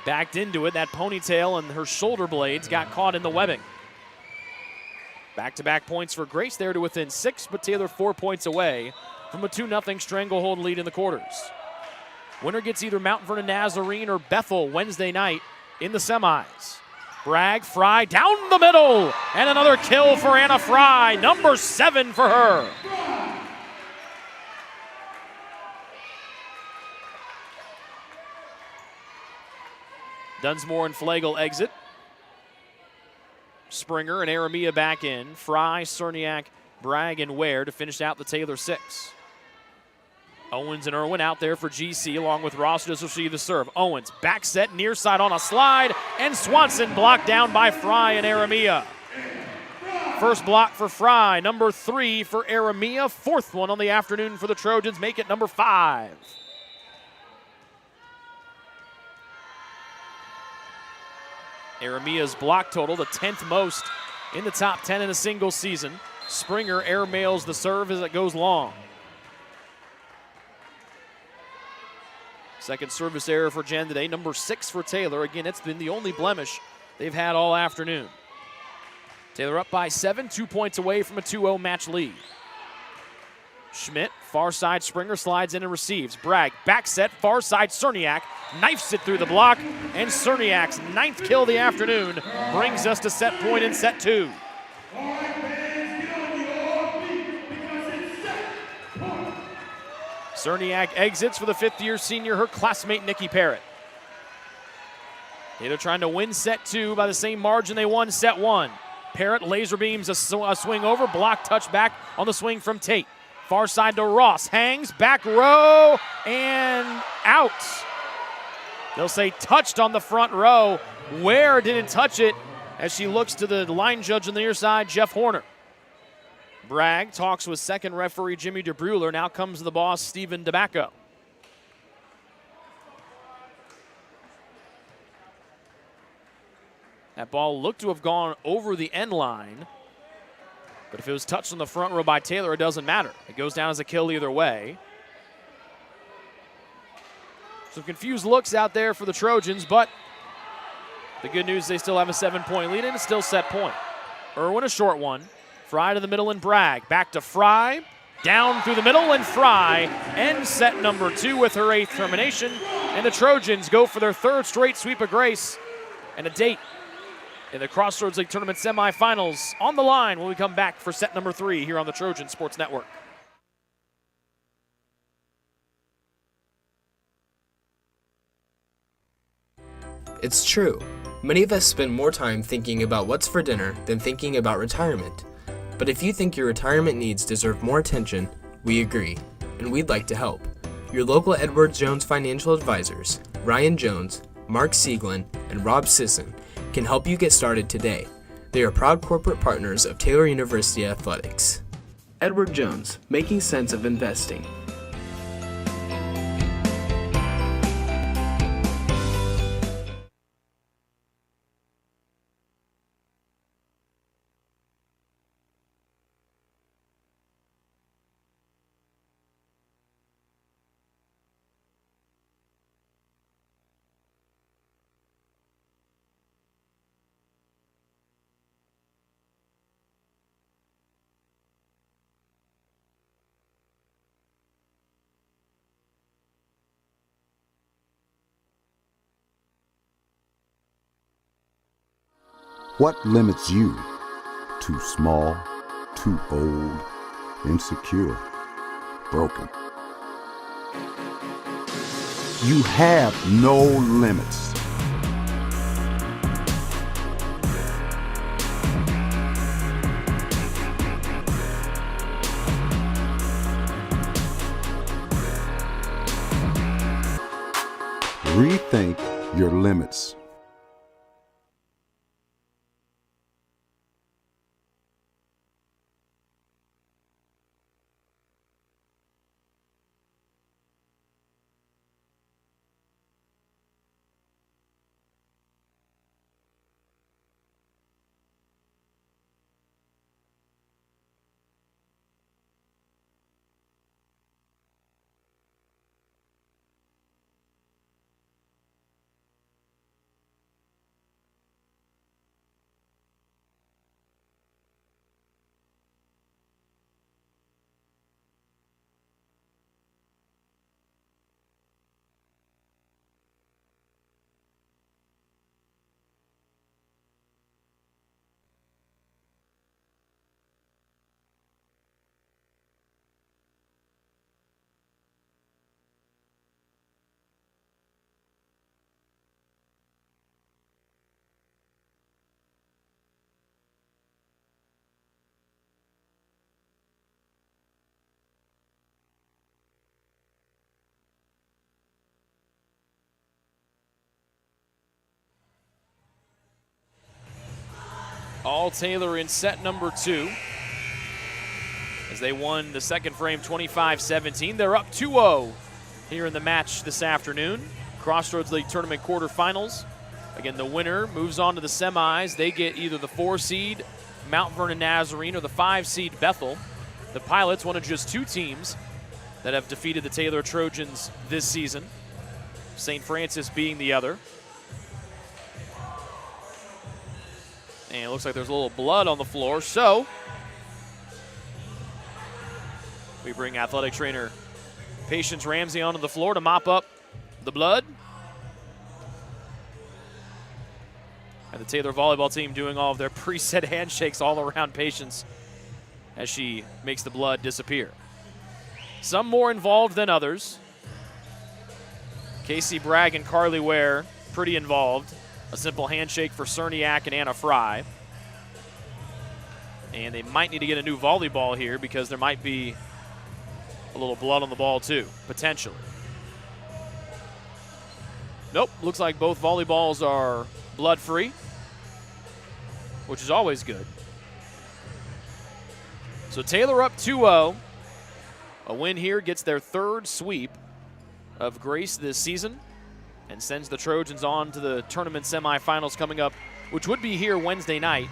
Backed into it. That ponytail and her shoulder blades got caught in the webbing. Back-to-back points for Grace there to within 6, but Taylor 4 points away from a 2-0 stranglehold lead in the quarters. Winner gets either Mount Vernon Nazarene or Bethel Wednesday night in the semis. Bragg, Fry down the middle, and another kill for Anna Fry, number 7 for her. Dunsmore and Flagel exit. Springer and Aramia back in. Fry, Cerniak, Bragg, and Ware to finish out the Taylor 6. Owens and Irwin out there for GC, along with Ross, to receive the serve. Owens, back set, near side on a slide, and Swanson blocked down by Fry and Aramia. First block for Fry, number 3 for Aramia, 4th one on the afternoon for the Trojans, make it number 5. Aramia's block total, the 10th most in the top 10 in a single season. Springer airmails the serve as it goes long. Second service error for Jen today, number 6 for Taylor. Again, it's been the only blemish they've had all afternoon. Taylor up by 7, 2 points away from a 2-0 match lead. Schmidt, far side, Springer slides in and receives. Bragg, back set, far side, Cerniak, knifes it through the block, and Cerniak's 9th kill of the afternoon brings us to set point in set 2. Cerniak exits for the 5th-year senior, her classmate Nikki Parrott. Taylor trying to win set 2 by the same margin they won set 1. Parrott laser beams a swing over, block touch back on the swing from Tate. Far side to Ross, hangs, back row, and out. They'll say touched on the front row. Ware didn't touch it as she looks to the line judge on the near side, Jeff Horner. Bragg talks with second referee Jimmy DeBruler. Now comes the boss, Stephen DeBacco. That ball looked to have gone over the end line. But if it was touched on the front row by Taylor, it doesn't matter. It goes down as a kill either way. Some confused looks out there for the Trojans, but the good news is they still have a 7-point lead, and it's still set point. Irwin a short one. Fry to the middle and Bragg. Back to Fry. Down through the middle, and Fry ends set number 2 with her 8th termination. And the Trojans go for their third straight sweep of grace and a date in the Crossroads League Tournament semifinals on the line when we come back for set number 3 here on the Trojan Sports Network. It's true. Many of us spend more time thinking about what's for dinner than thinking about retirement. But if you think your retirement needs deserve more attention, we agree, and we'd like to help. Your local Edward Jones financial advisors, Ryan Jones, Mark Sieglin, and Rob Sisson, can help you get started today. They are proud corporate partners of Taylor University Athletics. Edward Jones, making sense of investing. What limits you? Too small, too old, insecure, broken. You have no limits. Rethink your limits. All Taylor in set number 2 as they won the second frame 25-17. They're up 2-0 here in the match this afternoon. Crossroads League Tournament quarterfinals. Again, the winner moves on to the semis. They get either the 4 seed Mount Vernon Nazarene or the 5 seed Bethel. The Pilots, one of just 2 teams that have defeated the Taylor Trojans this season. St. Francis being the other. And it looks like there's a little blood on the floor, so we bring athletic trainer Patience Ramsey onto the floor to mop up the blood. And the Taylor volleyball team doing all of their preset handshakes all around Patience as she makes the blood disappear. Some more involved than others. Casey Bragg and Carly Ware, pretty involved. A simple handshake for Cerniak and Anna Fry. And they might need to get a new volleyball here because there might be a little blood on the ball too, potentially. Nope, looks like both volleyballs are blood-free, which is always good. So Taylor up 2-0. A win here gets their 3rd sweep of grace this season and sends the Trojans on to the tournament semifinals coming up, which would be here Wednesday night,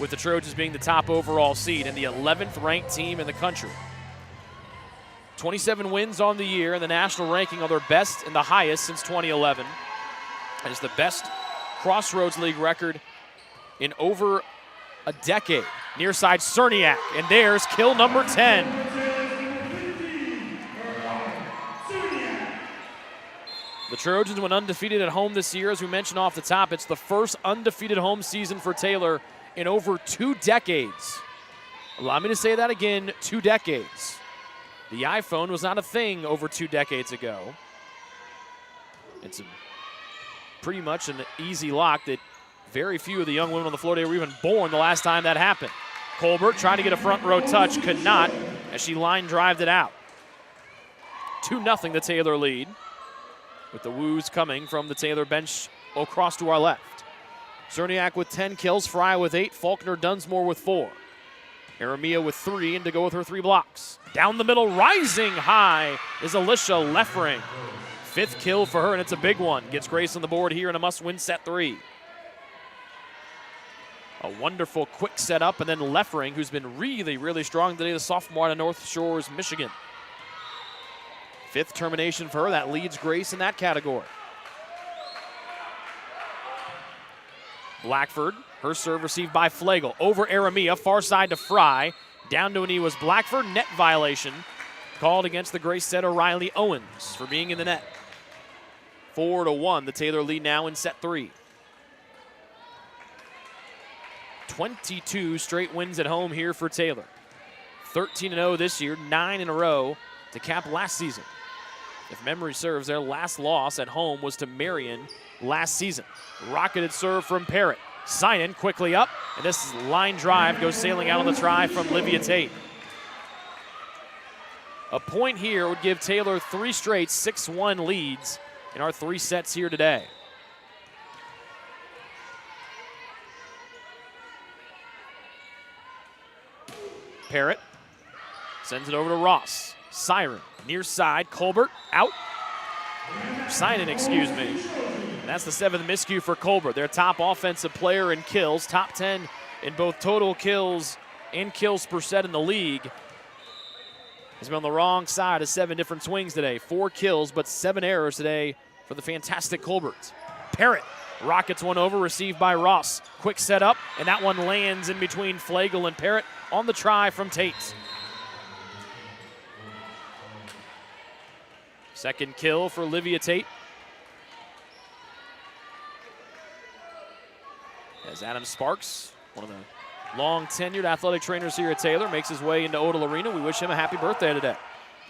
with the Trojans being the top overall seed and the 11th ranked team in the country. 27 wins on the year, and the national ranking are their best and the highest since 2011. And it's the best Crossroads League record in over a decade. Near side Cerniak, and there's kill number 10. The Trojans went undefeated at home this year. As we mentioned off the top, it's the first undefeated home season for Taylor in over 2 decades. Allow me to say that again, 2 decades. The iPhone was not a thing over 2 decades ago. It's pretty much an easy lock that very few of the young women on the floor today were even born the last time that happened. Colbert trying to get a front row touch, could not as she line drived it out. 2-0 the Taylor lead, with the woos coming from the Taylor bench across to our left. Cerniak with 10 kills, Fry with 8, Faulkner Dunsmore with 4. Aramia with 3, and to go with her 3 blocks. Down the middle, rising high is Alicia Leffering. 5th kill for her, and it's a big one. Gets Grace on the board here in a must-win set 3. A wonderful quick setup, and then Leffering, who's been really, really strong today, the sophomore out of North Shores, Michigan. 5th termination for her. That leads Grace in that category. Blackford, her serve received by Flegel. Over Aramia, far side to Fry. Down to a knee was Blackford. Net violation called against the Grace setter Riley Owens for being in the net. 4-1, the Taylor lead now in set 3. 22 straight wins at home here for Taylor. 13-0 this year, 9 in a row to cap last season. If memory serves, their last loss at home was to Marion last season. Rocketed serve from Parrott. Sinan quickly up, and this line drive goes sailing out on the try from Livia Tate. A point here would give Taylor 3 straight 6-1 leads in our 3 sets here today. Parrott sends it over to Ross. Siren, near side, Colbert, out. Sinan, excuse me. And that's the 7th miscue for Colbert, their top offensive player in kills, top 10 in both total kills and kills per set in the league. He's been on the wrong side of 7 different swings today. 4 kills, but 7 errors today for the fantastic Colbert. Parrott rockets one over, received by Ross. Quick setup, and that one lands in between Flegel and Parrott on the try from Tate. Second kill for Livia Tate. As Adam Sparks, one of the long-tenured athletic trainers here at Taylor, makes his way into Odell Arena. We wish him a happy birthday today.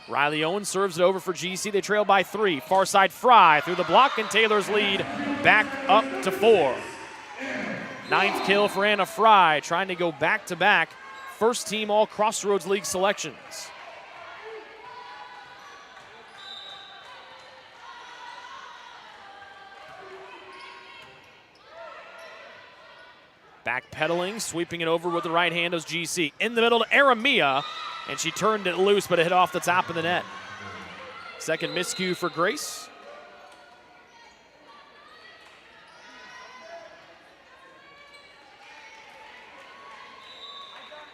Riley Owens serves it over for GC. They trail by 3. Far side Fry through the block, and Taylor's lead back up to 4. 9th kill for Anna Fry, trying to go back-to-back first-team all Crossroads League selections. Backpedaling, sweeping it over with the right hand is GC. In the middle to Aramia, and she turned it loose, but it hit off the top of the net. Second miscue for Grace.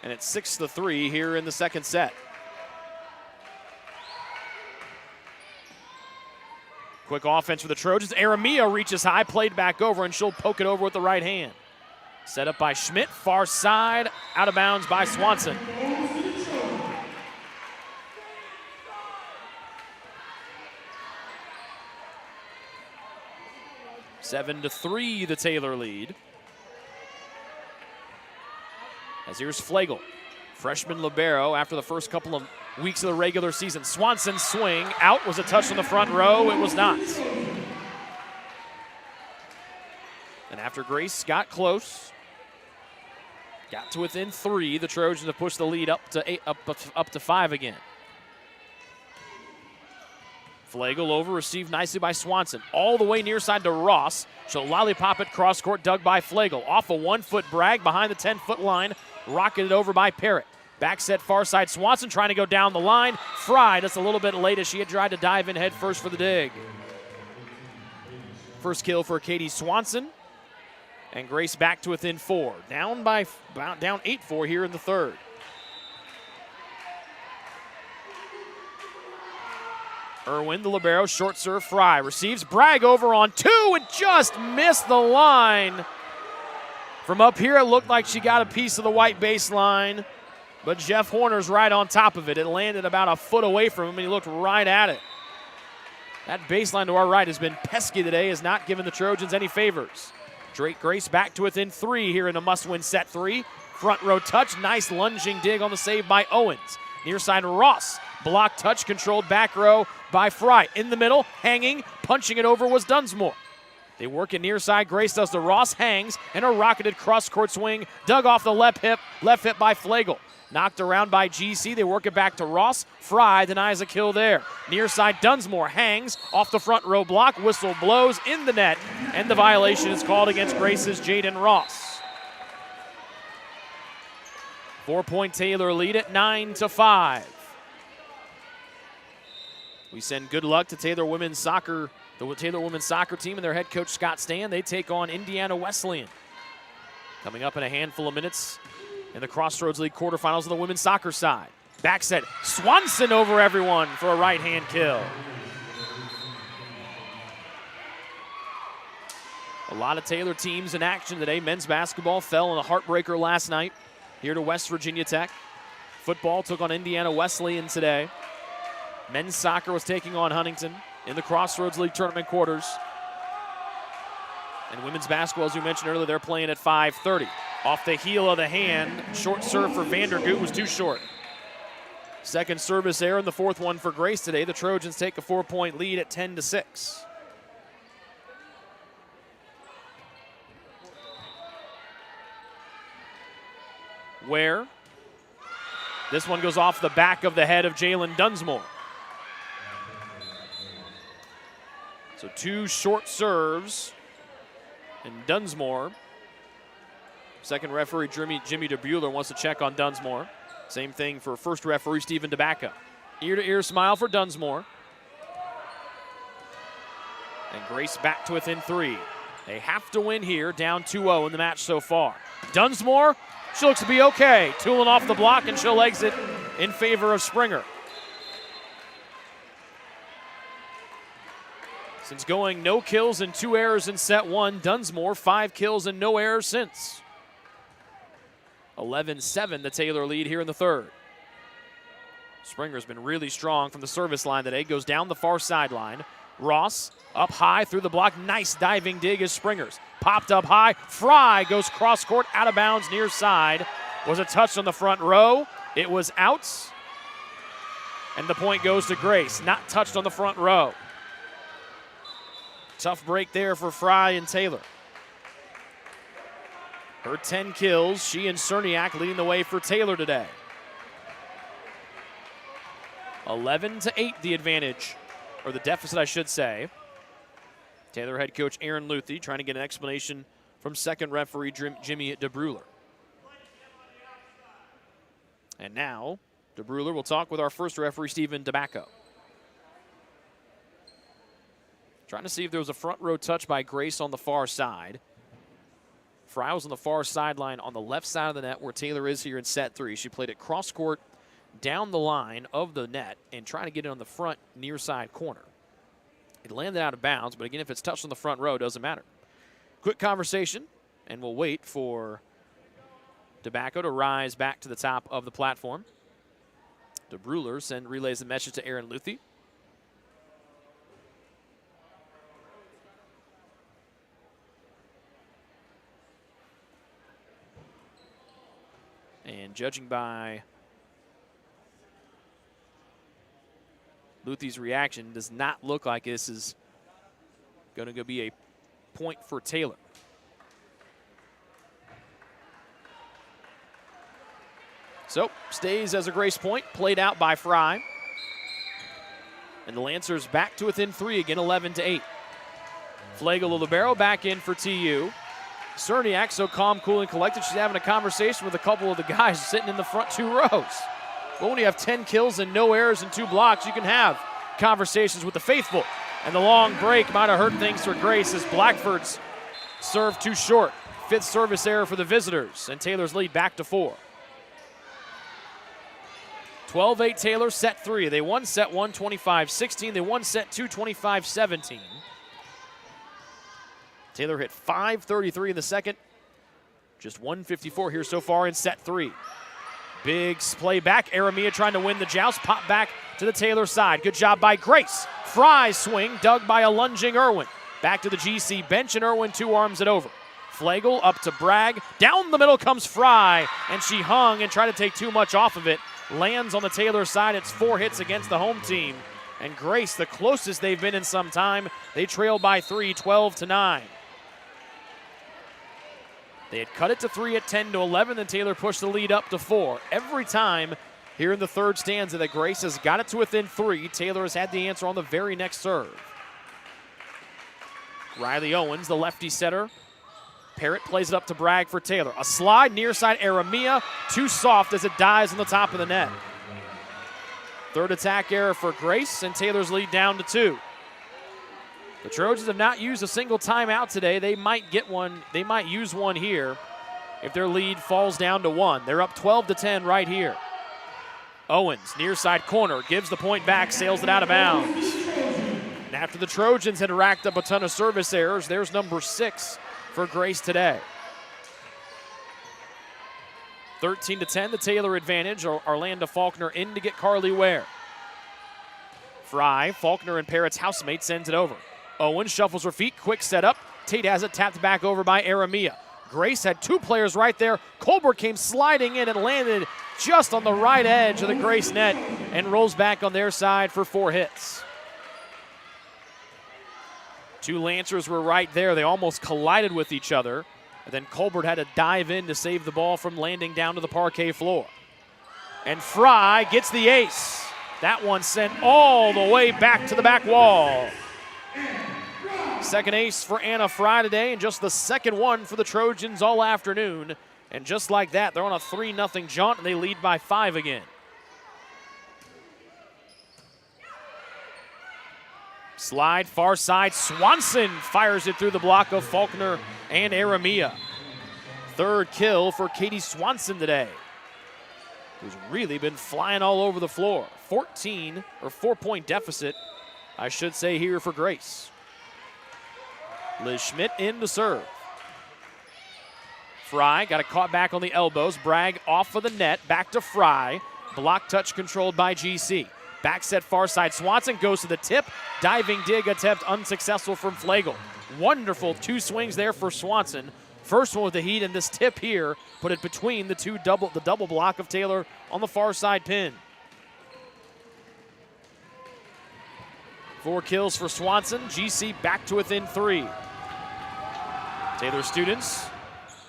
And it's 6-3 here in the second set. Quick offense for the Trojans. Aramia reaches high, played back over, and she'll poke it over with the right hand. Set up by Schmidt, far side, out of bounds by Swanson. Seven to 3, the Taylor lead. As here's Flegel, freshman libero after the first couple of weeks of the regular season. Swanson's swing, out, was a touch on the front row, it was not. And after Grace got close, got to within 3, the Trojans have pushed the lead up to 5 again. Flegel over, received nicely by Swanson. All the way near side to Ross. She'll lollipop it cross court, dug by Flegel. Off a 1-foot brag behind the 10-foot line. Rocketed over by Parrott. Back set far side, Swanson trying to go down the line. Fry just a little bit late as she had tried to dive in head first for the dig. First kill for Katie Swanson. And Grace back to within 4. Down 8-4 here in the third. Irwin, the libero, short serve, Fry receives. Bragg over on 2 and just missed the line. From up here, it looked like she got a piece of the white baseline, but Jeff Horner's right on top of it. It landed about a foot away from him, and he looked right at it. That baseline to our right has been pesky today, has not given the Trojans any favors. Grace back to within 3 here in a must-win set 3. Front row touch, nice lunging dig on the save by Owens. Near side Ross, block touch controlled back row by Fry. In the middle, hanging, punching it over was Dunsmore. They work it near side, Grace does the Ross, hangs, and a rocketed cross-court swing, dug off the left hip by Flagel. Knocked around by GC, they work it back to Ross. Fry denies a kill there. Near side, Dunsmore hangs off the front row block, whistle blows in the net, and the violation is called against Grace's Jaden Ross. 4-point Taylor lead at 9-5. We send good luck to Taylor women's soccer, the Taylor women's soccer team and their head coach Scott Stan. They take on Indiana Wesleyan. Coming up in a handful of minutes in the Crossroads League quarterfinals on the women's soccer side. Back set, Swanson over everyone for a right-hand kill. A lot of Taylor teams in action today. Men's basketball fell in a heartbreaker last night here to West Virginia Tech. Football took on Indiana Wesleyan today. Men's soccer was taking on Huntington in the Crossroads League tournament quarters. And women's basketball, as we mentioned earlier, they're playing at 5:30. Off the heel of the hand, short serve for Vandergoot was too short. Second service error and the fourth one for Grace today. The Trojans take a 4-point lead at 10-6. Where? This one goes off the back of the head of Jalen Dunsmore. So 2 short serves, and Dunsmore. Second referee, Jimmy DeBuehler, wants to check on Dunsmore. Same thing for first referee, Stephen DeBacco. Ear-to-ear smile for Dunsmore. And Grace back to within 3. They have to win here, down 2-0 in the match so far. Dunsmore, she looks to be okay. Tooling off the block, and she'll exit in favor of Springer. Since going no kills and 2 errors in set 1, Dunsmore 5 kills and no errors since. 11-7, the Taylor lead here in the third. Springer's been really strong from the service line today. Goes down the far sideline. Ross up high through the block. Nice diving dig is Springer's. Popped up high. Fry goes cross court out of bounds near side. Was a touch on the front row. It was out. And the point goes to Grace. Not touched on the front row. Tough break there for Fry and Taylor. Her 10 kills, she and Cerniak leading the way for Taylor today. 11-8 the advantage, or the deficit I should say. Taylor head coach Aaron Luthi trying to get an explanation from second referee Jimmy DeBruler. And now DeBruler will talk with our first referee Stephen DeBacco. Trying to see if there was a front row touch by Grace on the far side. Fry was on the far sideline on the left side of the net where Taylor is here in set 3. She played it cross court down the line of the net and trying to get it on the front near side corner. It landed out of bounds, but again, if it's touched on the front row, it doesn't matter. Quick conversation, and we'll wait for DeBacco to rise back to the top of the platform. DeBruler relays the message to Aaron Luthi. And judging by Luthi's reaction, does not look like this is going to be a point for Taylor. So, stays as a Grace point, played out by Fry. And the Lancers back to within 3 again, 11-8. Flagel libero back in for TU. Cerniak, so calm, cool, and collected. She's having a conversation with a couple of the guys sitting in the front 2 rows. Well, when you have 10 kills and no errors and 2 blocks, you can have conversations with the faithful. And the long break might have hurt things for Grace as Blackford's serve too short. 5th service error for the visitors, and Taylor's lead back to 4. 12-8 Taylor, set 3. They won set 1, 25-16. They won set 2, 25-17. Taylor hit .533 in the second. Just 154 here so far in set 3. Big play back. Aramia trying to win the joust. Pop back to the Taylor side. Good job by Grace. Fry's swing dug by a lunging Irwin. Back to the GC bench, and Irwin two arms it over. Flagel up to Bragg. Down the middle comes Fry, and she hung and tried to take too much off of it. Lands on the Taylor side. It's 4 hits against the home team. And Grace, the closest they've been in some time, they trail by 3, 12-9. They had cut it to 3 at 10-11, then Taylor pushed the lead up to 4. Every time here in the third stanza that Grace has got it to within 3, Taylor has had the answer on the very next serve. Riley Owens, the lefty setter. Parrott plays it up to Bragg for Taylor. A slide near side, Aramia, too soft as it dies on the top of the net. Third attack error for Grace, and Taylor's lead down to 2. The Trojans have not used a single timeout today. They might get one. They might use one here if their lead falls down to 1. They're up 12-10 right here. Owens, near side corner, gives the point back, sails it out of bounds. And after the Trojans had racked up a ton of service errors, there's number 6 for Grace today. 13-10, the Taylor advantage. Orlando Faulkner in to get Carly Ware. Fry, Faulkner and Parrott's housemate, sends it over. Owen shuffles her feet, quick setup. Tate has it tapped back over by Aramia. Grace had 2 players right there. Colbert came sliding in and landed just on the right edge of the Grace net and rolls back on their side for 4 hits. 2 Lancers were right there. They almost collided with each other. And then Colbert had to dive in to save the ball from landing down to the parquet floor. And Fry gets the ace. That one sent all the way back to the back wall. Second ace for Anna Fry today, and just the second one for the Trojans all afternoon. And just like that, they're on a 3-0 jaunt, and they lead by 5 again. Slide, far side, Swanson fires it through the block of Faulkner and Aramia. Third kill for Katie Swanson today, who's really been flying all over the floor. 4-point deficit, I should say, here for Grace. Liz Schmidt in to serve. Fry got it caught back on the elbows. Bragg off of the net, back to Fry. Block touch controlled by GC. Back set far side, Swanson goes to the tip. Diving dig attempt unsuccessful from Flagel. Wonderful 2 swings there for Swanson. First one with the heat, and this tip here put it between the double block of Taylor on the far side pin. 4 kills for Swanson. GC back to within 3. Taylor students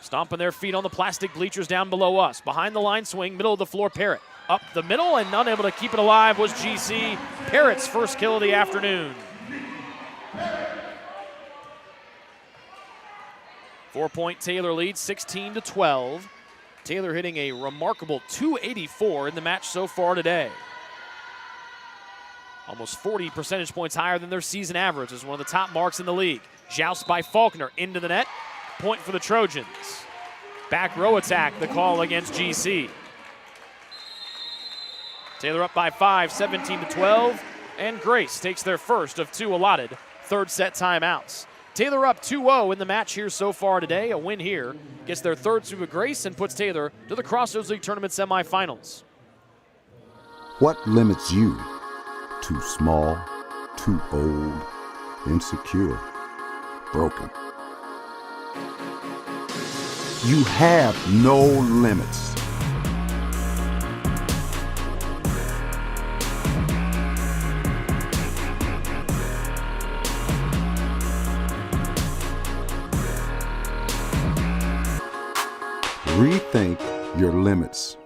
stomping their feet on the plastic bleachers down below us. Behind the line swing, middle of the floor, Parrott. Up the middle, and unable to keep it alive was GC. Parrott's first kill of the afternoon. 4-point Taylor lead, 16-12. Taylor hitting a remarkable .284 in the match so far today. Almost 40 percentage points higher than their season average. Is one of the top marks in the league. Joust by Faulkner into the net. Point for the Trojans. Back row attack, the call against GC. Taylor up by 5, 17-12. And Grace takes their first of 2 allotted third set timeouts. Taylor up 2-0 in the match here so far today. A win here gets their third sweep of Grace and puts Taylor to the Crossroads League Tournament semifinals. What limits you? Too small, too old, insecure, broken. You have no limits. Rethink your limits.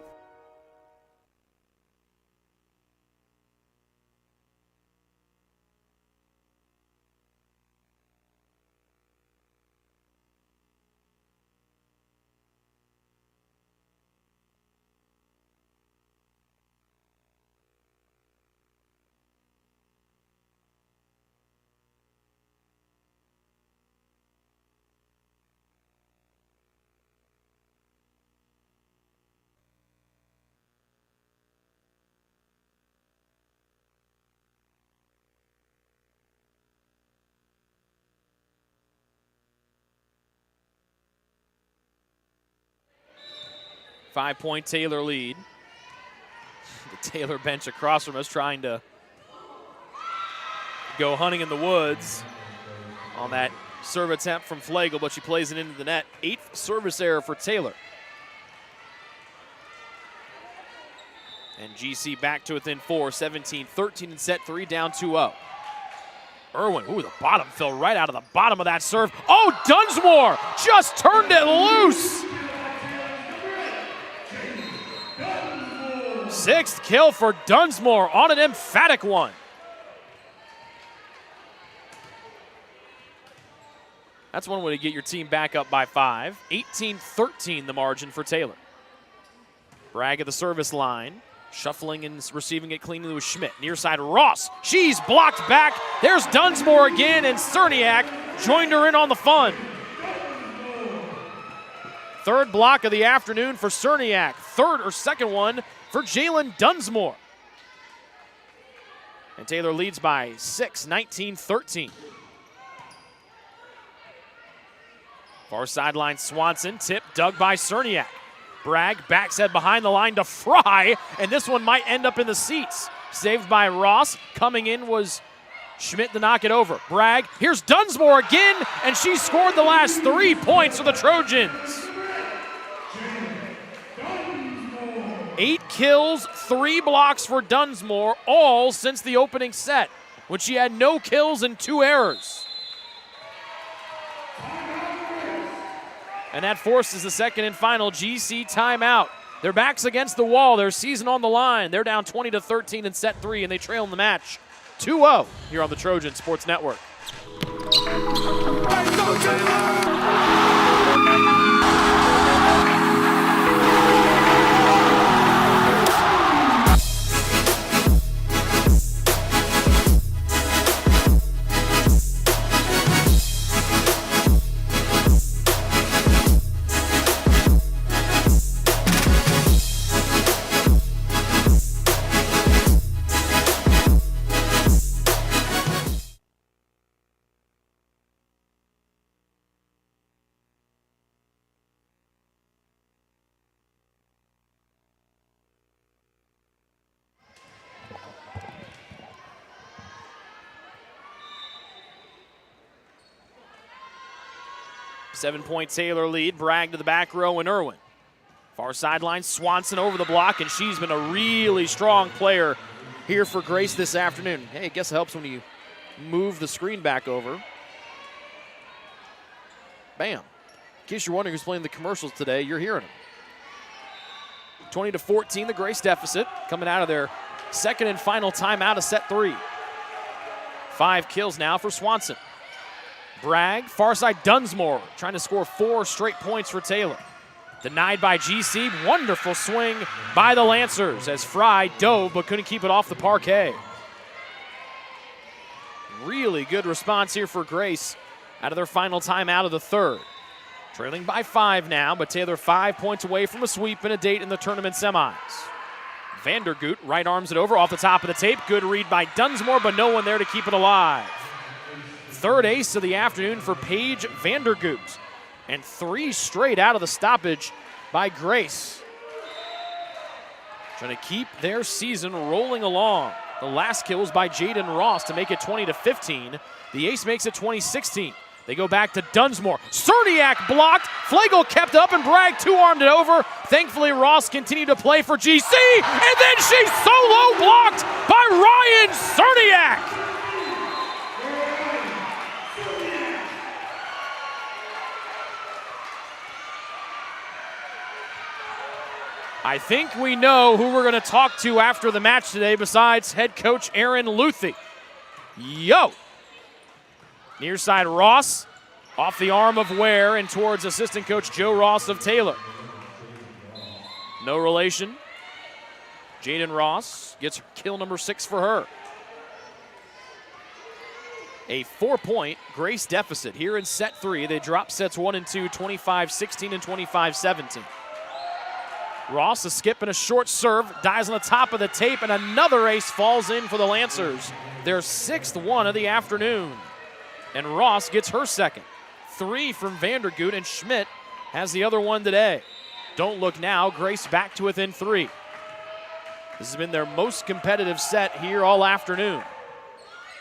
Five-point Taylor lead. The Taylor bench across from us trying to go hunting in the woods on that serve attempt from Flagel, but she plays it into the net. 8th service error for Taylor. And GC back to within 4, 17-13 in set 3, down 2-0. Irwin, ooh, the bottom fell right out of the bottom of that serve. Oh, Dunsmore just turned it loose. 6th kill for Dunsmore on an emphatic one. That's one way to get your team back up by 5. 18-13 the margin for Taylor. Bragg at the service line. Shuffling and receiving it cleanly with Schmidt. Near side, Ross. She's blocked back. There's Dunsmore again, and Cerniak joined her in on the fun. 3rd block of the afternoon for Cerniak. 3rd or 2nd one for Jalen Dunsmore. And Taylor leads by 6, 19-13. Far sideline, Swanson. Tip dug by Cerniak. Bragg backs head behind the line to Fry, and this one might end up in the seats. Saved by Ross. Coming in was Schmidt to knock it over. Bragg, here's Dunsmore again, and she scored the last 3 points for the Trojans. 8 kills, 3 blocks for Dunsmore, all since the opening set, when she had no kills and 2 errors. And that forces the second and final GC timeout. Their backs against the wall, their season on the line. They're down 20-13 in set 3, and they trail in the match 2-0 here on the Trojan Sports Network. 7-point Taylor lead. Bragg to the back row and Irwin. Far sideline, Swanson over the block, and she's been a really strong player here for Grace this afternoon. Hey, I guess it helps when you move the screen back over. Bam. In case you're wondering who's playing the commercials today, you're hearing them. 20-14, the Grace deficit, coming out of their second and final timeout of set 3. 5 kills now for Swanson. Bragg, far side Dunsmore, trying to score 4 straight points for Taylor. Denied by GC, wonderful swing by the Lancers as Fry dove but couldn't keep it off the parquet. Really good response here for Grace out of their final timeout of the 3rd. Trailing by 5 now, but Taylor 5 points away from a sweep and a date in the tournament semis. Vandergoot right arms it over off the top of the tape. Good read by Dunsmore, but no one there to keep it alive. 3rd ace of the afternoon for Paige Vandergoot. And 3 straight out of the stoppage by Grace. Trying to keep their season rolling along. The last kill was by Jaden Ross to make it 20-15. The ace makes it 20-16. They go back to Dunsmore. Cerniak blocked. Flagel kept up, and Bragg two-armed it over. Thankfully, Ross continued to play for GC, and then she's solo blocked by Ryan Cerniak. I think we know who we're going to talk to after the match today besides head coach Aaron Luthi. Yo! Near side Ross, off the arm of Ware and towards assistant coach Joe Ross of Taylor. No relation. Jaden Ross gets kill number 6 for her. A 4-point Grace deficit here in set 3. They drop sets 1 and 2, 25-16 and 25-17. Ross a skip and a short serve, dives on the top of the tape, and another ace falls in for the Lancers. Their 6th one of the afternoon. And Ross gets her 2nd. 3 from Vandergoot, and Schmidt has the other one today. Don't look now, Grace back to within 3. This has been their most competitive set here all afternoon.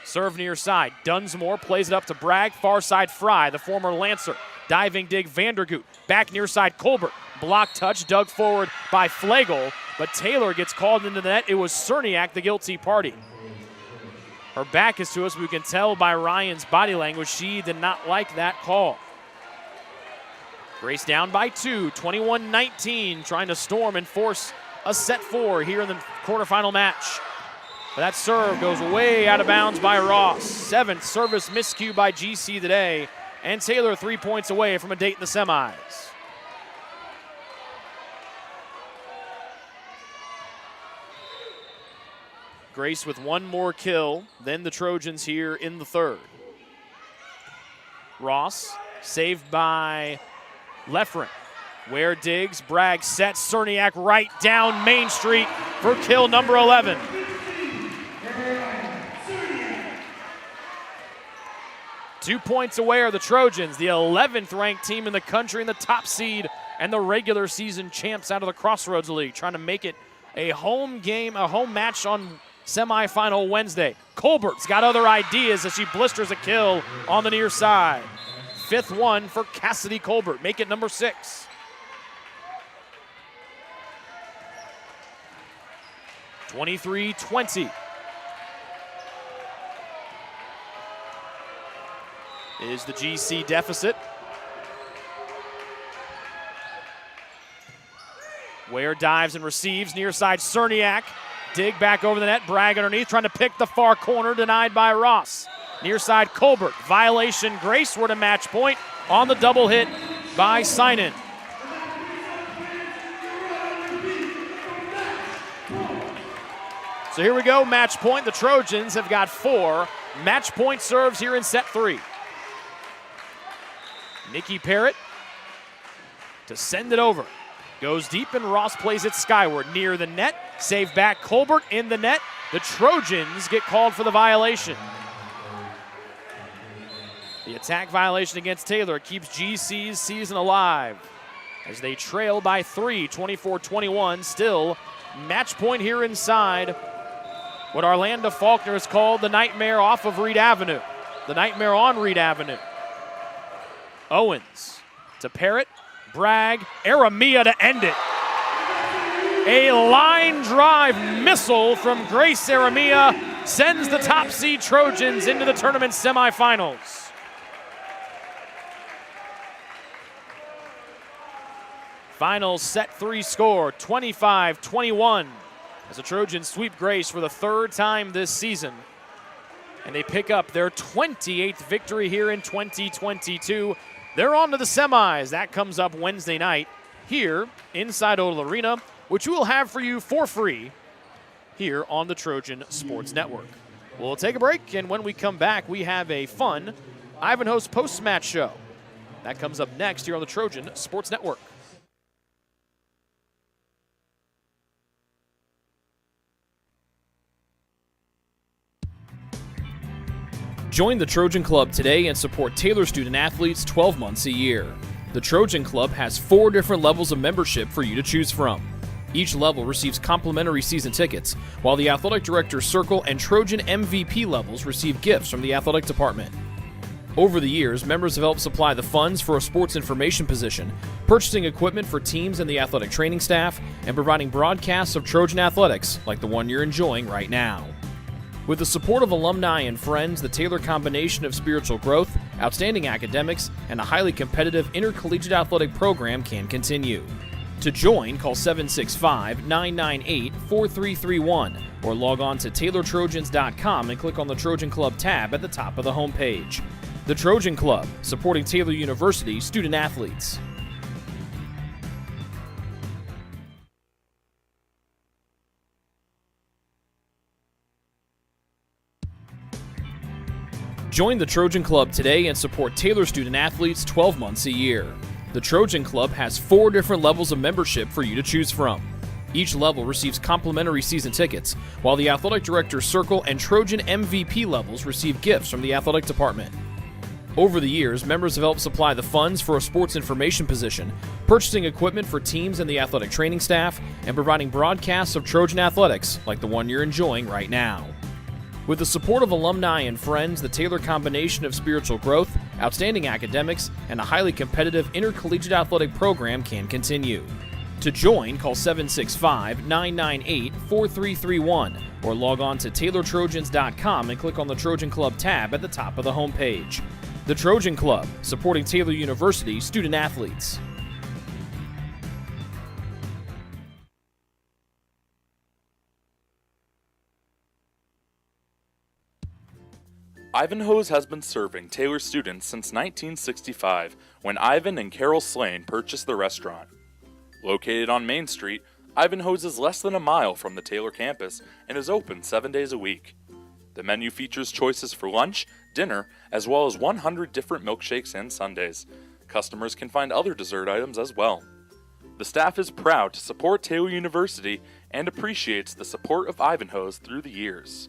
Serve near side. Dunsmore plays it up to Bragg. Far side Fry, the former Lancer. Diving dig Vandergoot. Back near side Colbert. Block touch dug forward by Flegel, but Taylor gets called into the net. It was Cerniak, the guilty party. Her back is to us. We can tell by Ryan's body language she did not like that call. Grace down by 2, 21-19, trying to storm and force a set 4 here in the quarterfinal match. But that serve goes way out of bounds by Ross. 7th service miscue by GC today, and Taylor 3 points away from a date in the semis. Grace with one more kill than the Trojans here in the third. Ross saved by Leffren. Ware digs, Bragg sets, Cerniak right down Main Street for kill number 11. Two points away are the Trojans, the 11th ranked team in the country and the top seed and the regular season champs out of the Crossroads League, trying to make it a home game, a home match on semifinal Wednesday. Colbert's got other ideas as she blisters a kill on the near side. 5th one for Cassidy Colbert, make it number 6. (23-20). Is the GC deficit. Ware dives and receives, near side Cerniak. Dig back over the net, Bragg underneath, trying to pick the far corner, denied by Ross. Near side Colbert, violation, Grace were to match point on the double hit by Synan. So here we go, match point. The Trojans have got 4 match point serves here in set 3. Nikki Parrott to send it over. Goes deep and Ross plays it skyward near the net. Save back Colbert in the net. The Trojans get called for the violation. The attack violation against Taylor keeps GC's season alive as they trail by 3, 24-21. Still match point here inside what Arlanda Faulkner has called the nightmare off of Reed Avenue. The nightmare on Reed Avenue. Owens to Parrott, Bragg, Aramia to end it. A line drive missile from Grace Aramia sends the top seed Trojans into the tournament semifinals. Final set 3 score, 25-21, as the Trojans sweep Grace for the 3rd time this season. And they pick up their 28th victory here in 2022. They're on to the semis. That comes up Wednesday night here inside Odell Arena, which we will have for you for free here on the Trojan Sports Network. We'll take a break, and when we come back, we have a fun Ivanhoe's post-match show. That comes up next here on the Trojan Sports Network. Join the Trojan Club today and support Taylor student athletes 12 months a year. The Trojan Club has 4 different levels of membership for you to choose from. Each level receives complimentary season tickets, while the Athletic Director's Circle and Trojan MVP levels receive gifts from the athletic department. Over the years, members have helped supply the funds for a sports information position, purchasing equipment for teams and the athletic training staff, and providing broadcasts of Trojan athletics like the one you're enjoying right now. With the support of alumni and friends, the Taylor combination of spiritual growth, outstanding academics, and a highly competitive intercollegiate athletic program can continue. To join, call 765-998-4331 or log on to TaylorTrojans.com and click on the Trojan Club tab at the top of the homepage. The Trojan Club, supporting Taylor University student athletes. Join the Trojan Club today and support Taylor student athletes 12 months a year. The Trojan Club has 4 different levels of membership for you to choose from. Each level receives complimentary season tickets, while the Athletic Director's Circle and Trojan MVP levels receive gifts from the athletic department. Over the years, members have helped supply the funds for a sports information position, purchasing equipment for teams and the athletic training staff, and providing broadcasts of Trojan athletics like the one you're enjoying right now. With the support of alumni and friends, the Taylor combination of spiritual growth, outstanding academics, and a highly competitive intercollegiate athletic program can continue. To join, call 765-998-4331 or log on to TaylorTrojans.com and click on the Trojan Club tab at the top of the homepage. The Trojan Club, supporting Taylor University student athletes. Ivanhoe's has been serving Taylor students since 1965, when Ivan and Carol Slane purchased the restaurant. Located on Main Street, Ivanhoe's is less than a mile from the Taylor campus and is open 7 days a week. The menu features choices for lunch, dinner, as well as 100 different milkshakes and sundaes. Customers can find other dessert items as well. The staff is proud to support Taylor University and appreciates the support of Ivanhoe's through the years.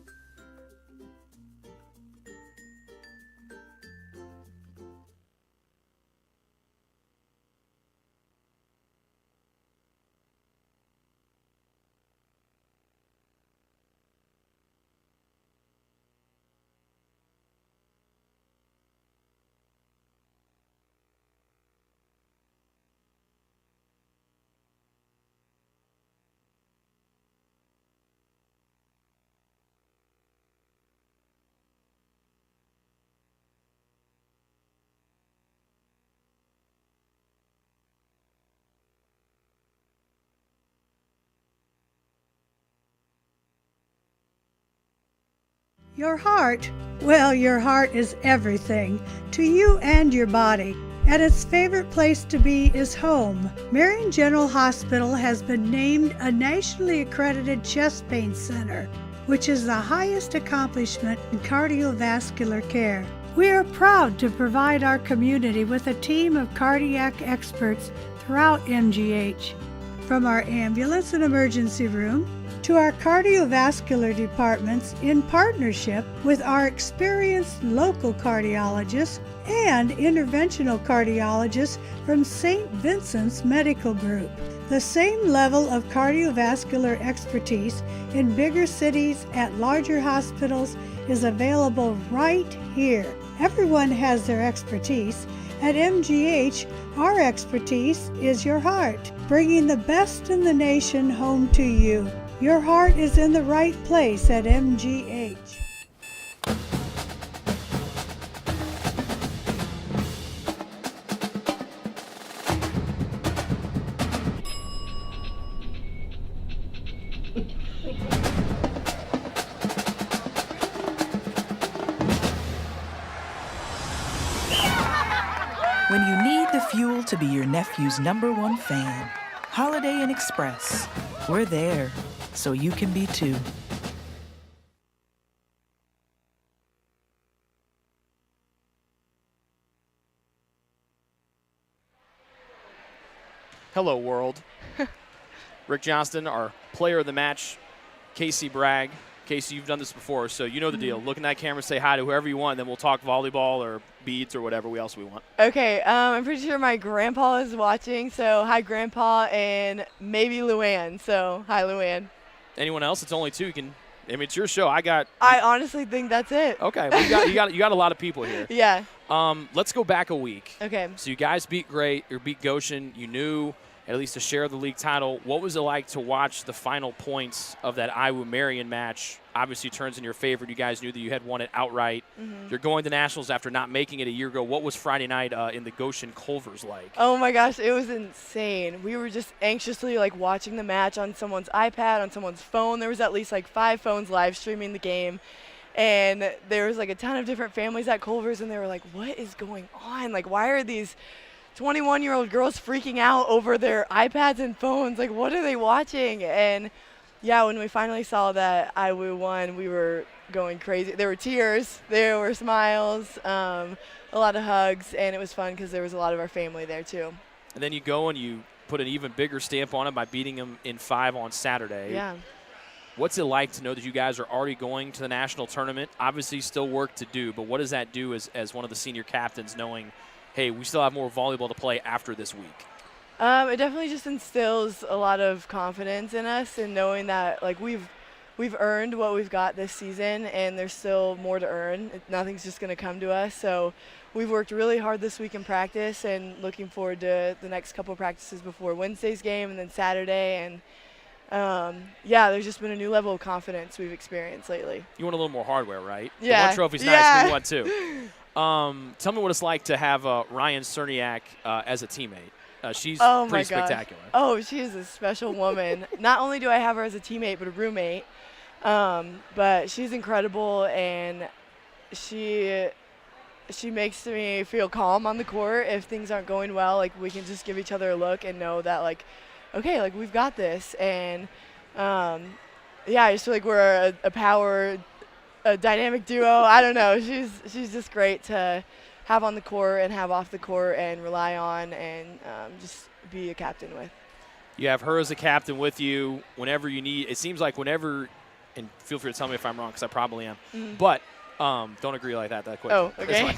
Your heart, well, your heart is everything to you and your body, and its favorite place to be is home. Marion General Hospital has been named a nationally accredited chest pain center, which is the highest accomplishment in cardiovascular care. We are proud to provide our community with a team of cardiac experts throughout MGH. From our ambulance and emergency room to our cardiovascular departments in partnership with our experienced local cardiologists and interventional cardiologists from St. Vincent's Medical Group. The same level of cardiovascular expertise in bigger cities at larger hospitals is available right here. Everyone has their expertise. At MGH, our expertise is your heart, bringing the best in the nation home to you. Your heart is in the right place at MGH. When you need the fuel to be your nephew's #1 fan, Holiday Inn Express. We're there, so you can be too. Hello, world. Rick Johnston, our player of the match, Casey Bragg. Casey, you've done this before, so you know the deal. Look in that camera, say hi to whoever you want, then we'll talk volleyball or beads or whatever else we want. Okay, I'm pretty sure my grandpa is watching, so hi, Grandpa, and maybe Luann, so hi, Luann. Anyone else? It's only two. It's your show. I honestly think that's it. Okay, well, you got a lot of people here. Yeah. Let's go back a week. Okay. So you guys beat Goshen. You knew at least to share the league title. What was it like to watch the final points of that Iowa-Marion match? Obviously turns in your favor. You guys knew that you had won it outright. Mm-hmm. You're going to nationals after not making it a year ago. What was Friday night in the Goshen Culvers like? Oh my gosh, it was insane. We were just anxiously watching the match on someone's iPad, on someone's phone. There was at least 5 phones live streaming the game. And there was a ton of different families at Culvers, and they were like, what is going on? Why are these 21-year-old girls freaking out over their iPads and phones? What are they watching? And yeah, when we finally saw that Iowa won, we were going crazy. There were tears, there were smiles, a lot of hugs, and it was fun because there was a lot of our family there too. And then you go and you put an even bigger stamp on it by beating them in 5 on Saturday. Yeah. What's it like to know that you guys are already going to the national tournament? Obviously still work to do, but what does that do as one of the senior captains, knowing, hey, we still have more volleyball to play after this week? It definitely just instills a lot of confidence in us, and knowing that we've we've earned what we've got this season, and there's still more to earn. Nothing's just going to come to us. So we've worked really hard this week in practice, and looking forward to the next couple of practices before Wednesday's game and then Saturday. And yeah, there's just been a new level of confidence we've experienced lately. You want a little more hardware, right? Yeah. The one trophy's nice, we want two. Tell me what it's like to have Ryan Cerniak as a teammate. She's pretty spectacular. Oh, she is a special woman. Not only do I have her as a teammate, but a roommate. But she's incredible, and she makes me feel calm on the court. If things aren't going well, like, we can just give each other a look and know that, like, okay, like, we've got this. And yeah, I just feel like we're a dynamic duo. I don't know. She's just great to have on the court and have off the court and rely on, and just be a captain with. You have her as a captain with you whenever you need. It seems like whenever, and feel free to tell me if I'm wrong, because I probably am. But don't agree like that quick. Oh, okay.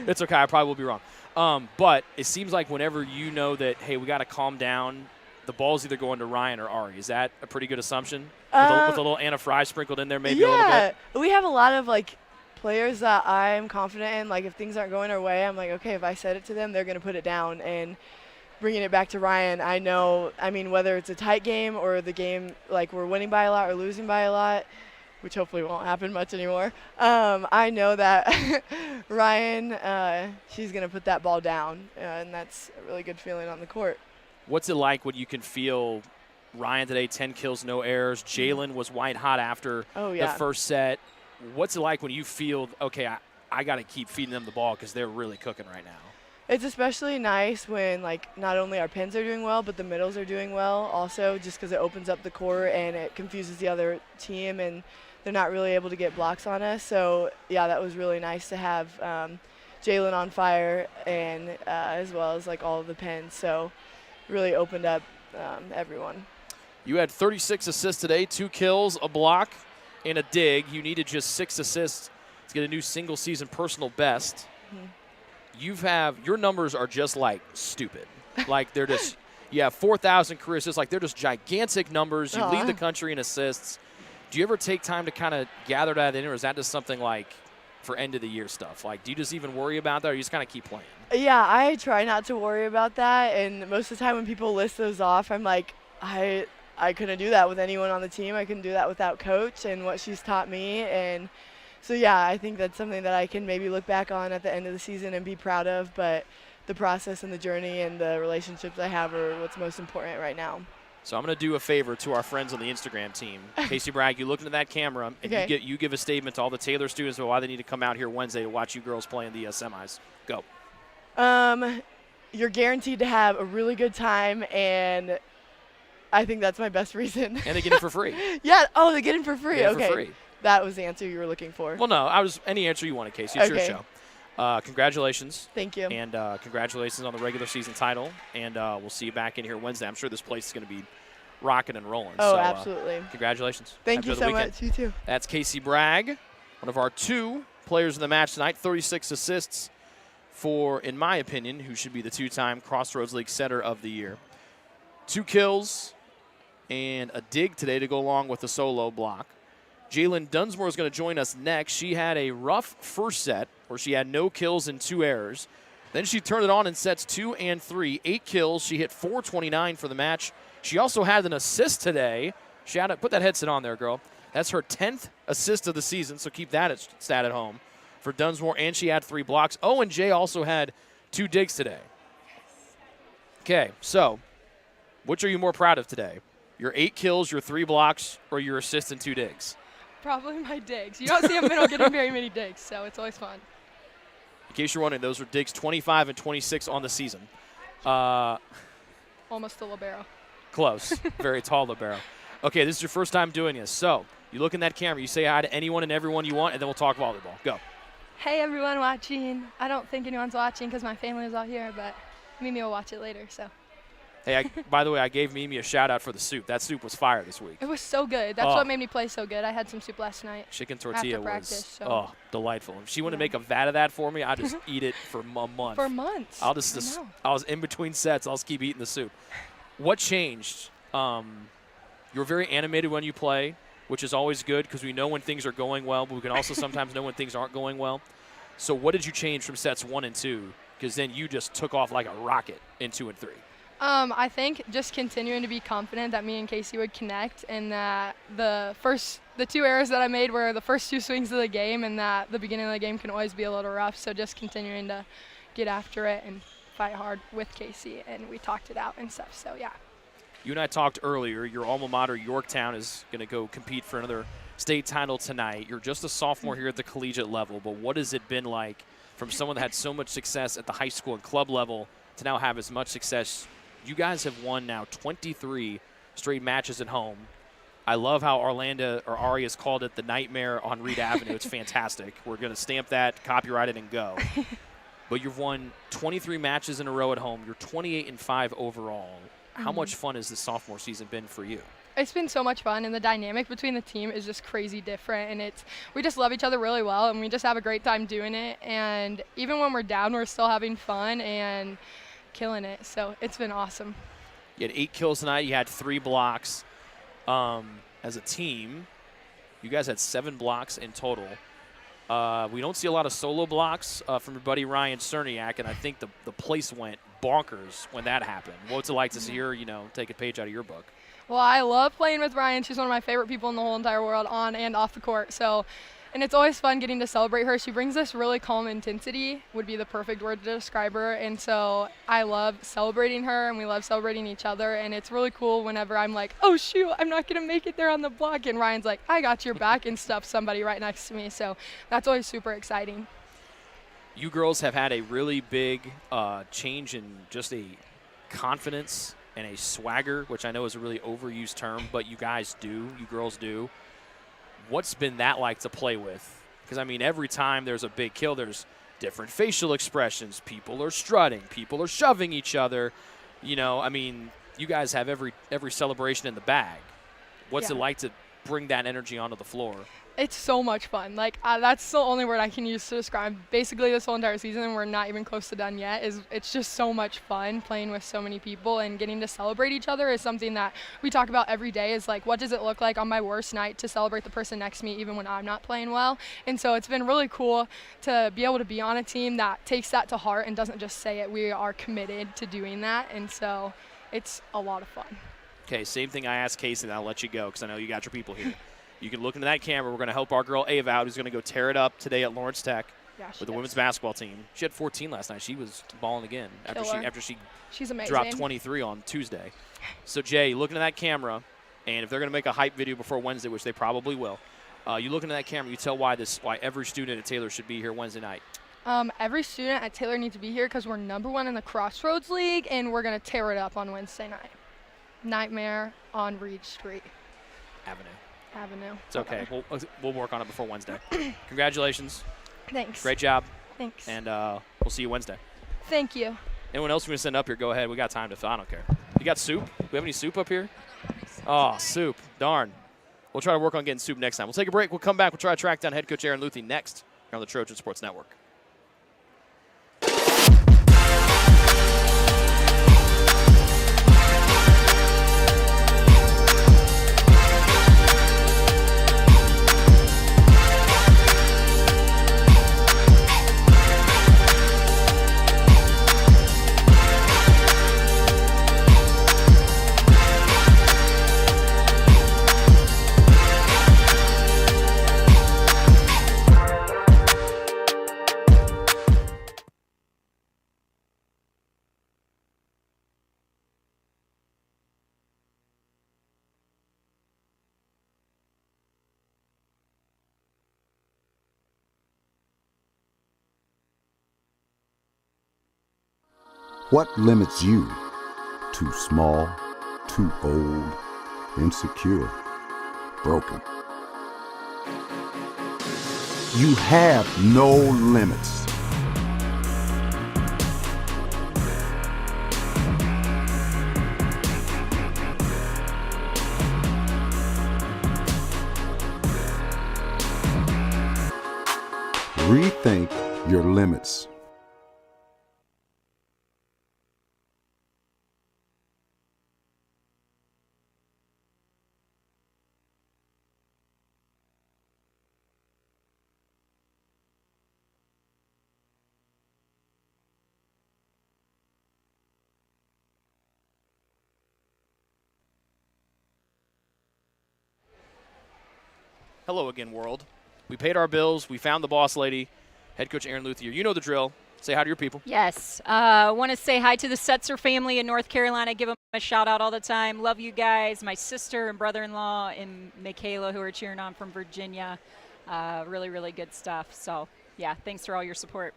It's okay. I probably will be wrong. But it seems like whenever you know that, hey, we got to calm down, the ball's either going to Ryan or Ari. Is that a pretty good assumption? With a little Anna Fry sprinkled in there maybe a little bit? Yeah. We have a lot of, like, players that I'm confident in. Like, if things aren't going our way, I'm like, okay, if I said it to them, they're going to put it down. And bringing it back to Ryan, I know, I mean, whether it's a tight game or the game, like, we're winning by a lot or losing by a lot, which hopefully won't happen much anymore, I know that Ryan, she's going to put that ball down, and that's a really good feeling on the court. What's it like when you can feel Ryan today, 10 kills, no errors? Jalen was white hot after the first set. What's it like when you feel, okay, I got to keep feeding them the ball because they're really cooking right now? It's especially nice when, like, not only our pins are doing well, but the middles are doing well also, just because it opens up the court and it confuses the other team, and they're not really able to get blocks on us. So, yeah, that was really nice to have Jalen on fire, and as well as, like, all of the pins. So really opened up everyone. You had 36 assists today, 2 kills, a block, and a dig. You needed just 6 assists to get a new single-season personal best. Your numbers are just, like, stupid. Like, they're just, you have 4,000 career assists. Like, they're just gigantic numbers. You lead the country in assists. Do you ever take time to kind of gather that in, or is that just something, like, for end-of-the-year stuff? Like, do you just even worry about that, or you just kind of keep playing? Yeah, I try not to worry about that, and most of the time when people list those off, I'm like, I couldn't do that with anyone on the team. I couldn't do that without Coach and what she's taught me. And so, yeah, I think that's something that I can maybe look back on at the end of the season and be proud of. But the process and the journey and the relationships I have are what's most important right now. So I'm going to do a favor to our friends on the Instagram team. Casey Bragg, you look into that camera, and you give a statement to all the Taylor students about why they need to come out here Wednesday to watch you girls play in the semis. Go. You're guaranteed to have a really good time, and I think that's my best reason. And they get it for free. Yeah. Oh, they get it for free. They get okay. it for free. That was the answer you were looking for. Well, no, any answer you wanted, Casey. It's your show. Congratulations. Thank you. And congratulations on the regular season title. And we'll see you back in here Wednesday. I'm sure this place is going to be rocking and rolling. Oh, so, absolutely. Congratulations. Thank you so much. You too. That's Casey Bragg, one of our 2 players in the match tonight. 36 assists for, in my opinion, who should be the 2-time Crossroads League Setter of the Year. 2 kills and a dig today to go along with the solo block. Jalen Dunsmore is going to join us next. She had a rough first set where she had no kills and 2 errors. Then she turned it on in sets 2 and 3. 8 kills. She hit .429 for the match. She also had an assist today. She had put that headset on there, girl. That's her 10th assist of the season, so keep that stat at home for Dunsmore. And she had 3 blocks. Owen J also had 2 digs today. Okay, so which are you more proud of today? Your 8 kills, your 3 blocks, or your assist and 2 digs? Probably my digs. You don't see a middle getting very many digs, so it's always fun. In case you're wondering, those are digs 25 and 26 on the season. Almost a libero. Close. Very tall libero. Okay, this is your first time doing this. So you look in that camera, you say hi to anyone and everyone you want, and then we'll talk volleyball. Go. Hey, everyone watching. I don't think anyone's watching because my family is all here, but Mimi will watch it later, so. Hey, by the way, I gave Mimi a shout-out for the soup. That soup was fire this week. It was so good. That's what made me play so good. I had some soup last night. Chicken tortilla after practice, was delightful. If she wanted to make a vat of that for me, I'd just eat it for a month. For months. I was in between sets. I'll just keep eating the soup. What changed? You're very animated when you play which is always good because we know when things are going well, but we can also sometimes know when things aren't going well. So what did you change from sets 1 and 2? Because then you just took off like a rocket in 2 and 3. I think just continuing to be confident that me and Casey would connect, and that the 2 errors that I made were the first 2 swings of the game, and that the beginning of the game can always be a little rough. So just continuing to get after it and fight hard with Casey, and we talked it out and stuff. So yeah. You and I talked earlier. Your alma mater, Yorktown, is going to go compete for another state title tonight. You're just a sophomore here at the collegiate level, but what has it been like from someone that had so much success at the high school and club level to now have as much success? You guys have won now 23 straight matches at home. I love how Ari has called it the nightmare on Reed Avenue. It's fantastic. We're going to stamp that, copyright it, and go. But you've won 23 matches in a row at home. You're 28-5 overall. How much fun has this sophomore season been for you? It's been so much fun, and the dynamic between the team is just crazy different, and we just love each other really well, and we just have a great time doing it. And even when we're down, we're still having fun and killing it. So it's been awesome. You had 8 kills tonight. You had 3 blocks. As a team, you guys had 7 blocks in total. We don't see a lot of solo blocks from your buddy Ryan Cerniak, and I think the place went bonkers when that happened. What's it like to see her, take a page out of your book? Well, I love playing with Ryan. She's one of my favorite people in the whole entire world, on and off the court. And it's always fun getting to celebrate her. She brings this really calm intensity, would be the perfect word to describe her. And so I love celebrating her, and we love celebrating each other. And it's really cool whenever I'm like, oh, shoot, I'm not going to make it there on the block. And Ryan's like, I got your back, and stuff somebody right next to me. So that's always super exciting. You girls have had a really big change in just a confidence and a swagger, which I know is a really overused term, but you girls do. What's been that like to play with? Because, I mean, every time there's a big kill, there's different facial expressions. People are strutting. People are shoving each other. You guys have every celebration in the bag. What's it like to bring that energy onto the floor? It's so much fun. That's the only word I can use to describe basically this whole entire season, and we're not even close to done yet. It's just so much fun playing with so many people, and getting to celebrate each other is something that we talk about every day, is like, what does it look like on my worst night to celebrate the person next to me even when I'm not playing well? And so it's been really cool to be able to be on a team that takes that to heart and doesn't just say it. We are committed to doing that, and so it's a lot of fun. Okay, same thing I asked Casey, and I'll let you go because I know you got your people here. You can look into that camera. We're going to help our girl Ava out, who's going to go tear it up today at Lawrence Tech with the women's basketball team. She had 14 last night. She was balling again after she She's amazing. Dropped 23 on Tuesday. So, Jay, look into that camera, and if they're going to make a hype video before Wednesday, which they probably will, you look into that camera, you tell why every student at Taylor should be here Wednesday night. Every student at Taylor needs to be here because we're #1 in the Crossroads League, and we're going to tear it up on Wednesday night. Nightmare on Reed Street. Avenue. It's okay. We'll work on it before Wednesday. Congratulations. Thanks. Great job. Thanks. And we'll see you Wednesday. Thank you. Anyone else we're going to send up here, go ahead. We got time to fill. I don't care. You got soup? Do we have any soup up here? Oh, soup. Darn. We'll try to work on getting soup next time. We'll take a break. We'll come back. We'll try to track down head coach Aaron Luthi next here on the Trojan Sports Network. What limits you? Too small, too old, insecure, broken. You have no limits. Rethink your limits. Hello again, world. We paid our bills. We found the boss lady, head coach Aaron Luthier. You know the drill. Say hi to your people. Yes. Want to say hi to the Setzer family in North Carolina. Give them a shout out all the time. Love you guys. My sister and brother-in-law and Michaela, who are cheering on from Virginia. Really, really good stuff. So, yeah, thanks for all your support.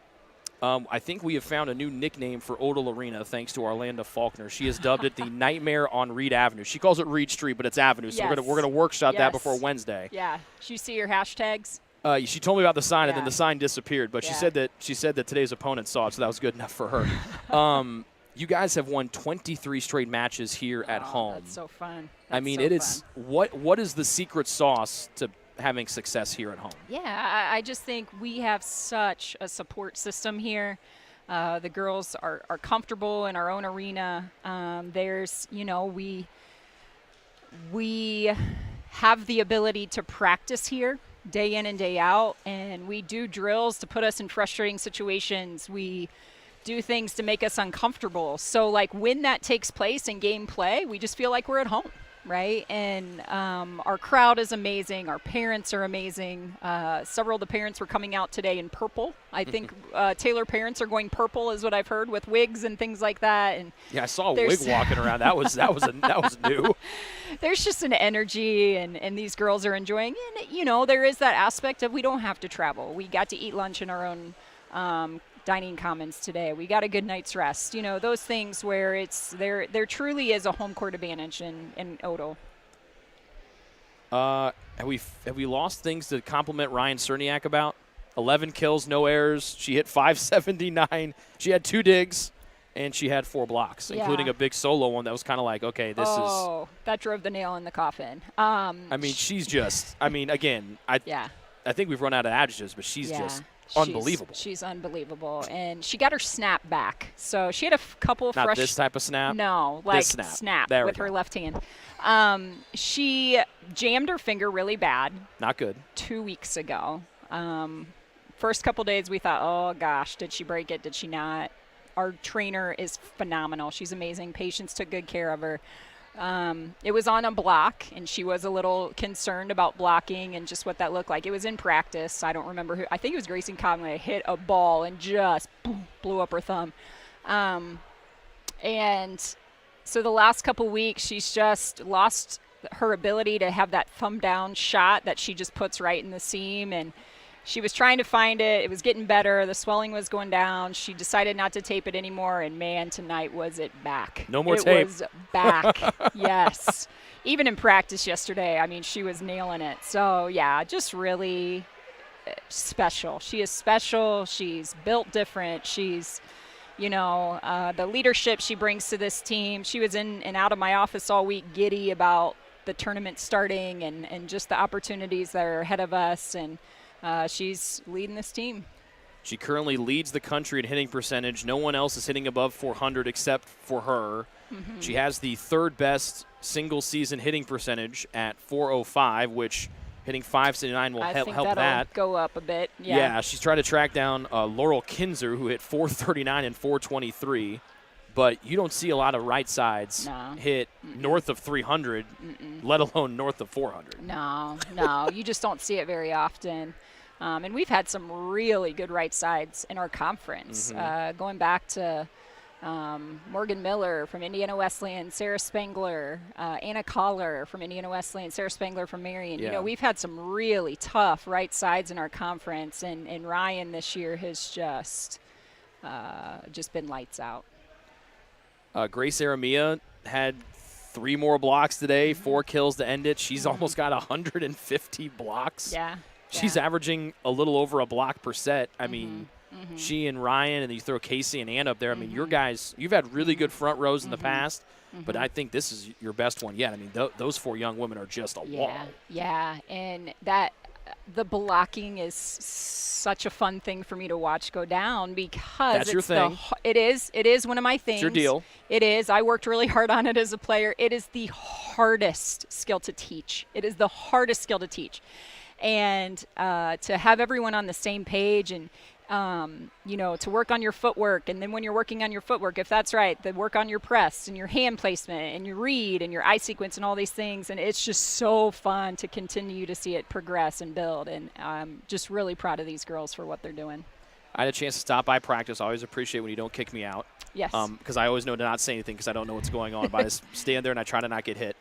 I think we have found a new nickname for Odell Arena thanks to Orlando Faulkner. She has dubbed it the Nightmare on Reed Avenue. She calls it Reed Street, but it's Avenue, so Yes. we're gonna workshop that Yes. before Wednesday. Yeah. Did you see your hashtags? She told me about the sign, and Yeah. then the sign disappeared. But Yeah. she said that today's opponent saw it, so that was good enough for her. You guys have won 23 straight matches here at home. That's so fun. I mean, it is what is the secret sauce to having success here at home? Yeah, I just think we have such a support system here. The girls are comfortable in our own arena. There's, we have the ability to practice here day in and day out, and we do drills to put us in frustrating situations. We do things to make us uncomfortable. So, like, when that takes place in game play, we just feel like we're at home, right? And our crowd is amazing. Our parents are amazing. Several of the parents were coming out today in purple. I think Taylor parents are going purple, is what I've heard, with wigs and things like that. And yeah, I saw a wig walking around. That was new. There's just an energy, and these girls are enjoying. And there is that aspect of we don't have to travel. We got to eat lunch in our own dining commons today. We got a good night's rest. Those things where there truly is a home court advantage in Odell. Have we lost things to compliment Ryan Cerniak about? 11 kills, no errors. She hit 579. She had 2 digs, and she had 4 blocks, including a big solo one that was kind of like, okay, this is. Oh, that drove the nail in the coffin. I mean, she's just. I mean, again, I think we've run out of adjectives, but she's just unbelievable. She's unbelievable, and she got her snap back. So she had a couple Not fresh. this type of snap. No, like this snap. There with her left hand. She jammed her finger really bad. Not good. 2 weeks ago. First couple days we thought, oh gosh, did she break it? Did she not? Our trainer is phenomenal. She's amazing. Patients took good care of her. It was on a block, and she was a little concerned about blocking and just what that looked like. It was in practice. I don't remember who. I think it was Grayson Conway hit a ball and just blew up her thumb. And so the last couple weeks, she's just lost her ability to have that thumb down shot that she just puts right in the seam. And she was trying to find it. It was getting better. The swelling was going down. She decided not to tape it anymore. And, man, tonight was it back. No more tape. It was back, yes. Even in practice yesterday, I mean, she was nailing it. So, yeah, just really special. She is special. She's built different. She's, the leadership she brings to this team. She was in and out of my office all week giddy about the tournament starting and just the opportunities that are ahead of us. And she's leading this team. She currently leads the country in hitting percentage. No one else is hitting above 400 except for her. Mm-hmm. She has the 3rd best single-season hitting percentage at 405, which hitting 579 will help that'll that. Go up a bit. Yeah, she's trying to track down Laurel Kinzer, who hit 439 and 423. But you don't see a lot of right sides hit north of 300, let alone north of 400. No, you just don't see it very often. And we've had some really good right sides in our conference, going back to Morgan Miller from Indiana Wesleyan, Sarah Spangler, Anna Collar from Indiana Wesleyan, Sarah Spangler from Marion. Yeah. We've had some really tough right sides in our conference, and Ryan this year has just been lights out. Grace Aramia had 3 more blocks today, 4 kills to end it. She's almost got 150 blocks. Yeah. She's averaging a little over a block per set. I mean, she and Ryan, and you throw Casey and Ann up there. I mean, your guys, you've had really good front rows in the past, but I think this is your best one yet. I mean, those 4 young women are just a wall. Yeah, and the blocking is such a fun thing for me to watch go down because that's your thing. It is one of my things. It's your deal. It is. I worked really hard on it as a player. It is the hardest skill to teach. And to have everyone on the same page, and to work on your footwork. And then when you're working on your footwork, if that's right, then work on your press and your hand placement and your read and your eye sequence and all these things. And it's just so fun to continue to see it progress and build. And I'm just really proud of these girls for what they're doing. I had a chance to stop by practice. I always appreciate when you don't kick me out. Yes. Because I always know to not say anything because I don't know what's going on. But I just stand there and I try to not get hit.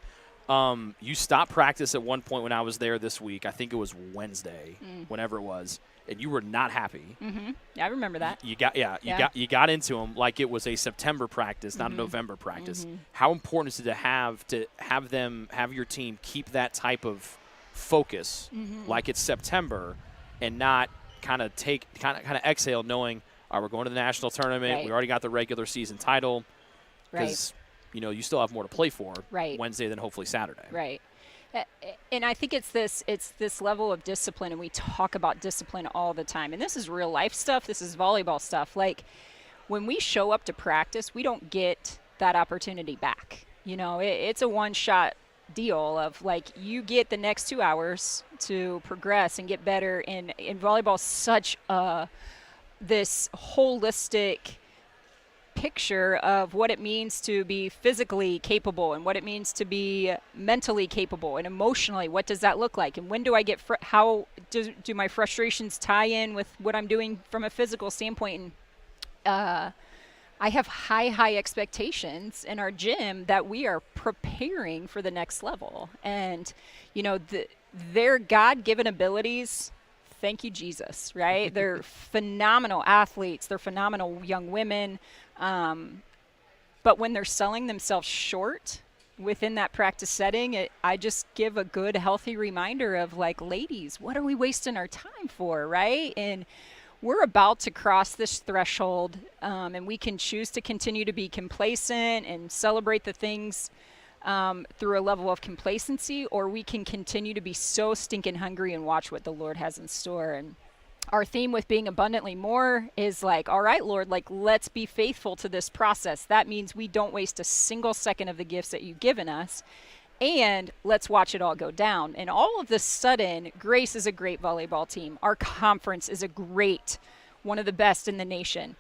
You stopped practice at one point when I was there this week. I think it was Wednesday, whenever it was, and you were not happy. Mm-hmm. Yeah, I remember that. You got into them like it was a September practice, not a November practice. How important is it to have your team keep that type of focus, like it's September, and not kind of exhale, knowing, all right, we're going to the national tournament. Right. We already got the regular season title. Right. You still have more to play for right. Wednesday than hopefully Saturday. Right. And I think it's this level of discipline, and we talk about discipline all the time. And this is real life stuff. This is volleyball stuff. Like, when we show up to practice, we don't get that opportunity back. It's a one-shot deal of, like, you get the next 2 hours to progress and get better. And in volleyball, such this holistic picture of what it means to be physically capable and what it means to be mentally capable and emotionally. What does that look like? And when do I get how do my frustrations tie in with what I'm doing from a physical standpoint? And I have high expectations in our gym that we are preparing for the next level. And their God-given abilities, thank you, Jesus, right? They're phenomenal athletes. They're phenomenal young women. But when they're selling themselves short within that practice setting, I just give a good, healthy reminder of, like, ladies, what are we wasting our time for, right? And we're about to cross this threshold, and we can choose to continue to be complacent and celebrate the things through a level of complacency, or we can continue to be so stinking hungry and watch what the Lord has in store. And our theme with being abundantly more is like, all right, Lord, like, let's be faithful to this process. That means we don't waste a single second of the gifts that you've given us, and let's watch it all go down. And all of a sudden, Grace is a great volleyball team. Our conference is one of the best in the nation.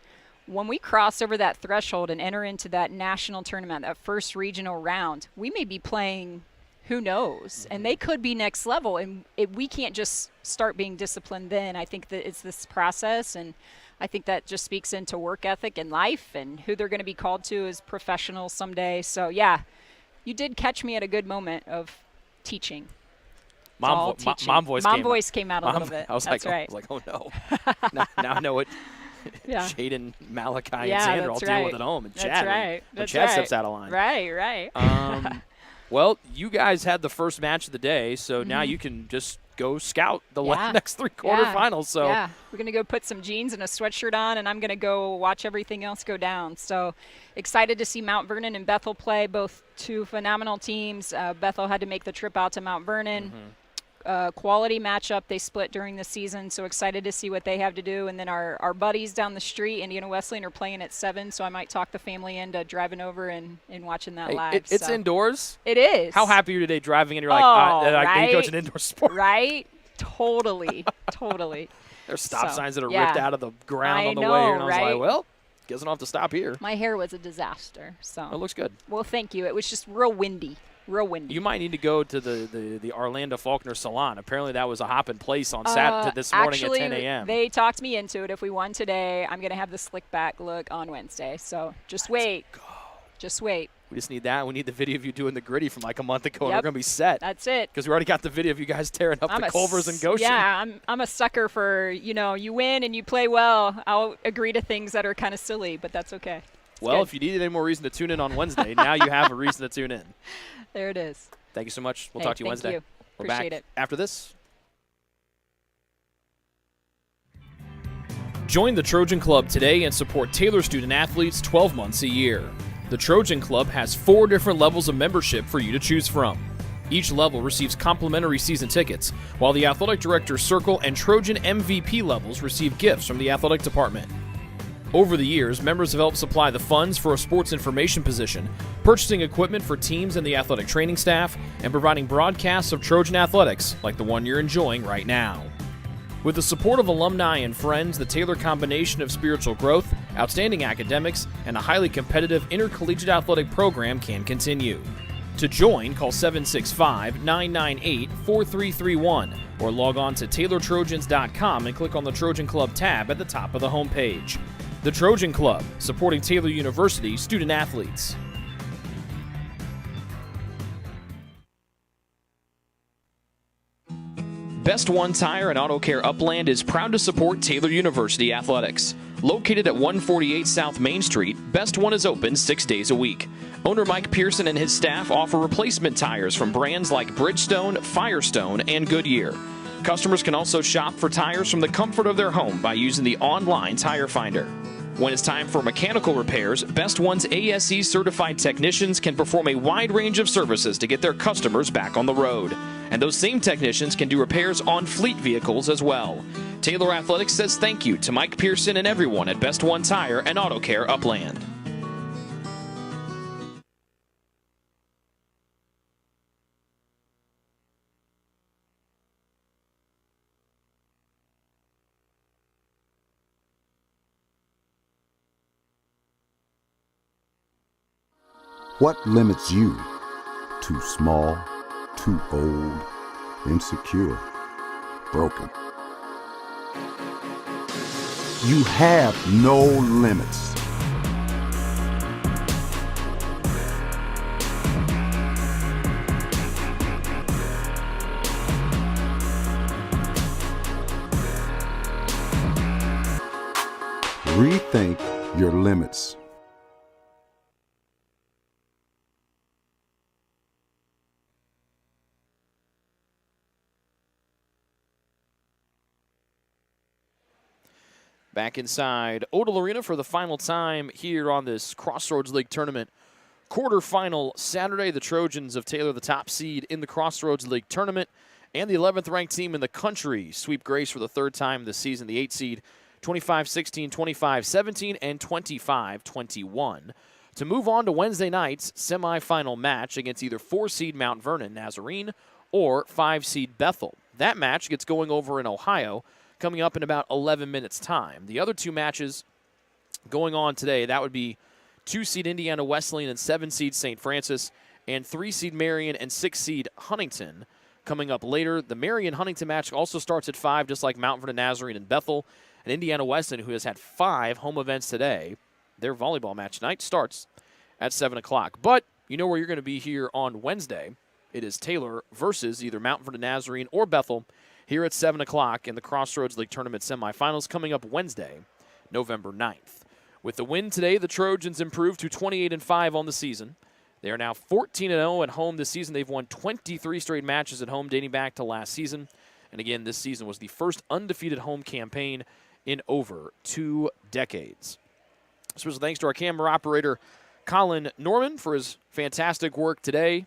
When we cross over that threshold and enter into that national tournament, that first regional round, we may be playing, who knows, and they could be next level, and we can't just start being disciplined then. I think that it's this process, and I think that just speaks into work ethic and life and who they're going to be called to as professionals someday. So, yeah, you did catch me at a good moment of teaching. Mom voice came out a little bit. I was like, oh no. now I know what Jaden, Malachi, and Sandra all deal with at home. And Chad, when Chad steps out of line. Right. Well, you guys had the first match of the day, so now you can just go scout the next three quarterfinals. So we're going to go put some jeans and a sweatshirt on, and I'm going to go watch everything else go down. So excited to see Mount Vernon and Bethel play, both two phenomenal teams. Bethel had to make the trip out to Mount Vernon. Quality matchup. They split during the season, so excited to see what they have to do. And then our buddies down the street, Indiana Wesleyan, are playing at 7, so I might talk the family into driving over and watching that live. It's indoors? It is. How happy are you today driving and you're like, you coach an indoor sport? Right? Totally. There's stop signs that are ripped out of the ground on the way, and I was like, well, guess I don't have to stop here. My hair was a disaster. So it looks good. Well, thank you. It was just real windy. You might need to go to the Orlando Faulkner Salon. Apparently that was a hopping place on this morning at 10 a.m. They talked me into it. If we won today, I'm going to have the slick back look on Wednesday. So just wait. Just wait. We just need that. We need the video of you doing the gritty from like a month ago, and we're going to be set. That's it. Because we already got the video of you guys tearing up the Culvers and Goshen. Yeah, I'm a sucker for, you win and you play well. I'll agree to things that are kind of silly, but that's okay. Well, if you needed any more reason to tune in on Wednesday, now you have a reason to tune in. There it is. Thank you so much. We'll talk to you Wednesday. Thank you. We're Appreciate back it. After this. Join the Trojan Club today and support Taylor student athletes 12 months a year. The Trojan Club has 4 different levels of membership for you to choose from. Each level receives complimentary season tickets, while the Athletic Director Circle and Trojan MVP levels receive gifts from the athletic department. Over the years, members have helped supply the funds for a sports information position, purchasing equipment for teams and the athletic training staff, and providing broadcasts of Trojan athletics like the one you're enjoying right now. With the support of alumni and friends, the Taylor combination of spiritual growth, outstanding academics, and a highly competitive intercollegiate athletic program can continue. To join, call 765-998-4331 or log on to TaylorTrojans.com and click on the Trojan Club tab at the top of the homepage. The Trojan Club, supporting Taylor University student athletes. Best One Tire and Auto Care Upland is proud to support Taylor University athletics. Located at 148 South Main Street, Best One is open 6 days a week. Owner Mike Pearson and his staff offer replacement tires from brands like Bridgestone, Firestone, and Goodyear. Customers can also shop for tires from the comfort of their home by using the online tire finder. When it's time for mechanical repairs, Best One's ASE certified technicians can perform a wide range of services to get their customers back on the road. And those same technicians can do repairs on fleet vehicles as well. Taylor Athletics says thank you to Mike Pearson and everyone at Best One Tire and Auto Care Upland. What limits you? Too small, too old, insecure, broken. You have no limits. Rethink your limits. Back inside Odell Arena for the final time here on this Crossroads League Tournament quarterfinal Saturday. The Trojans of Taylor, the top seed in the Crossroads League Tournament, and the 11th ranked team in the country, sweep Grace for the third time this season, the 8 seed, 25-16, 25-17, and 25-21. To move on to Wednesday night's semifinal match against either 4 seed Mount Vernon Nazarene or 5 seed Bethel. That match gets going over in Ohio, coming up in about 11 minutes' time. The other 2 matches going on today, that would be 2 seed Indiana Wesleyan and 7 seed St. Francis, and 3 seed Marion and 6 seed Huntington coming up later. The Marion-Huntington match also starts at 5, just like Mount Vernon Nazarene and Bethel. And Indiana Wesleyan, who has had 5 home events today, their volleyball match tonight starts at 7 o'clock. But you know where you're going to be here on Wednesday. It is Taylor versus either Mount Vernon Nazarene or Bethel, here at 7 o'clock in the Crossroads League Tournament semifinals coming up Wednesday, November 9th. With the win today, the Trojans improved to 28-5 on the season. They are now 14-0 at home this season. They've won 23 straight matches at home dating back to last season. And again, this season was the first undefeated home campaign in over 2 decades. Special thanks to our camera operator, Colin Norman, for his fantastic work today.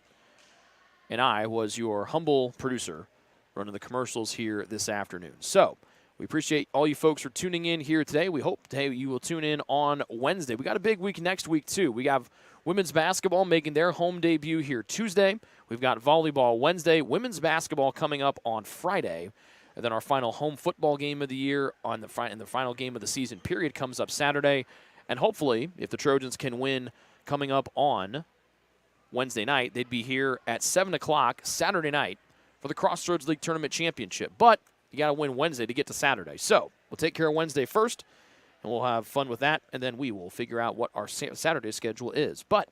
And I was your humble producer, running the commercials here this afternoon. So we appreciate all you folks for tuning in here today. We hope you will tune in on Wednesday. We got a big week next week, too. We have women's basketball making their home debut here Tuesday. We've got volleyball Wednesday, women's basketball coming up on Friday, and then our final home football game of the year and the final game of the season period comes up Saturday. And hopefully, if the Trojans can win coming up on Wednesday night, they'd be here at 7 o'clock Saturday night for the Crossroads League Tournament Championship. But you got to win Wednesday to get to Saturday. So we'll take care of Wednesday first, and we'll have fun with that, and then we will figure out what our Saturday schedule is. But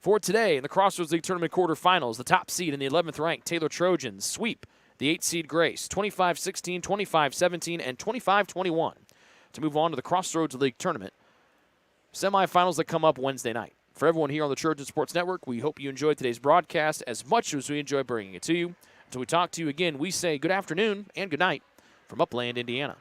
for today, in the Crossroads League Tournament quarterfinals, the top seed in the 11th ranked Taylor Trojans sweep the 8 seed Grace, 25-16, 25-17, and 25-21 to move on to the Crossroads League Tournament semifinals that come up Wednesday night. For everyone here on the Trojan Sports Network, we hope you enjoyed today's broadcast as much as we enjoy bringing it to you. Until we talk to you again, we say good afternoon and good night from Upland, Indiana.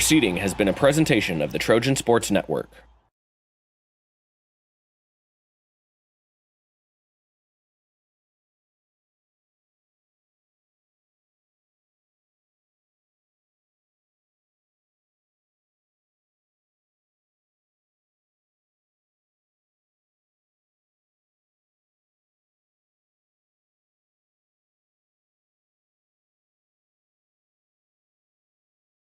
preceding has been a presentation of the Trojan Sports Network.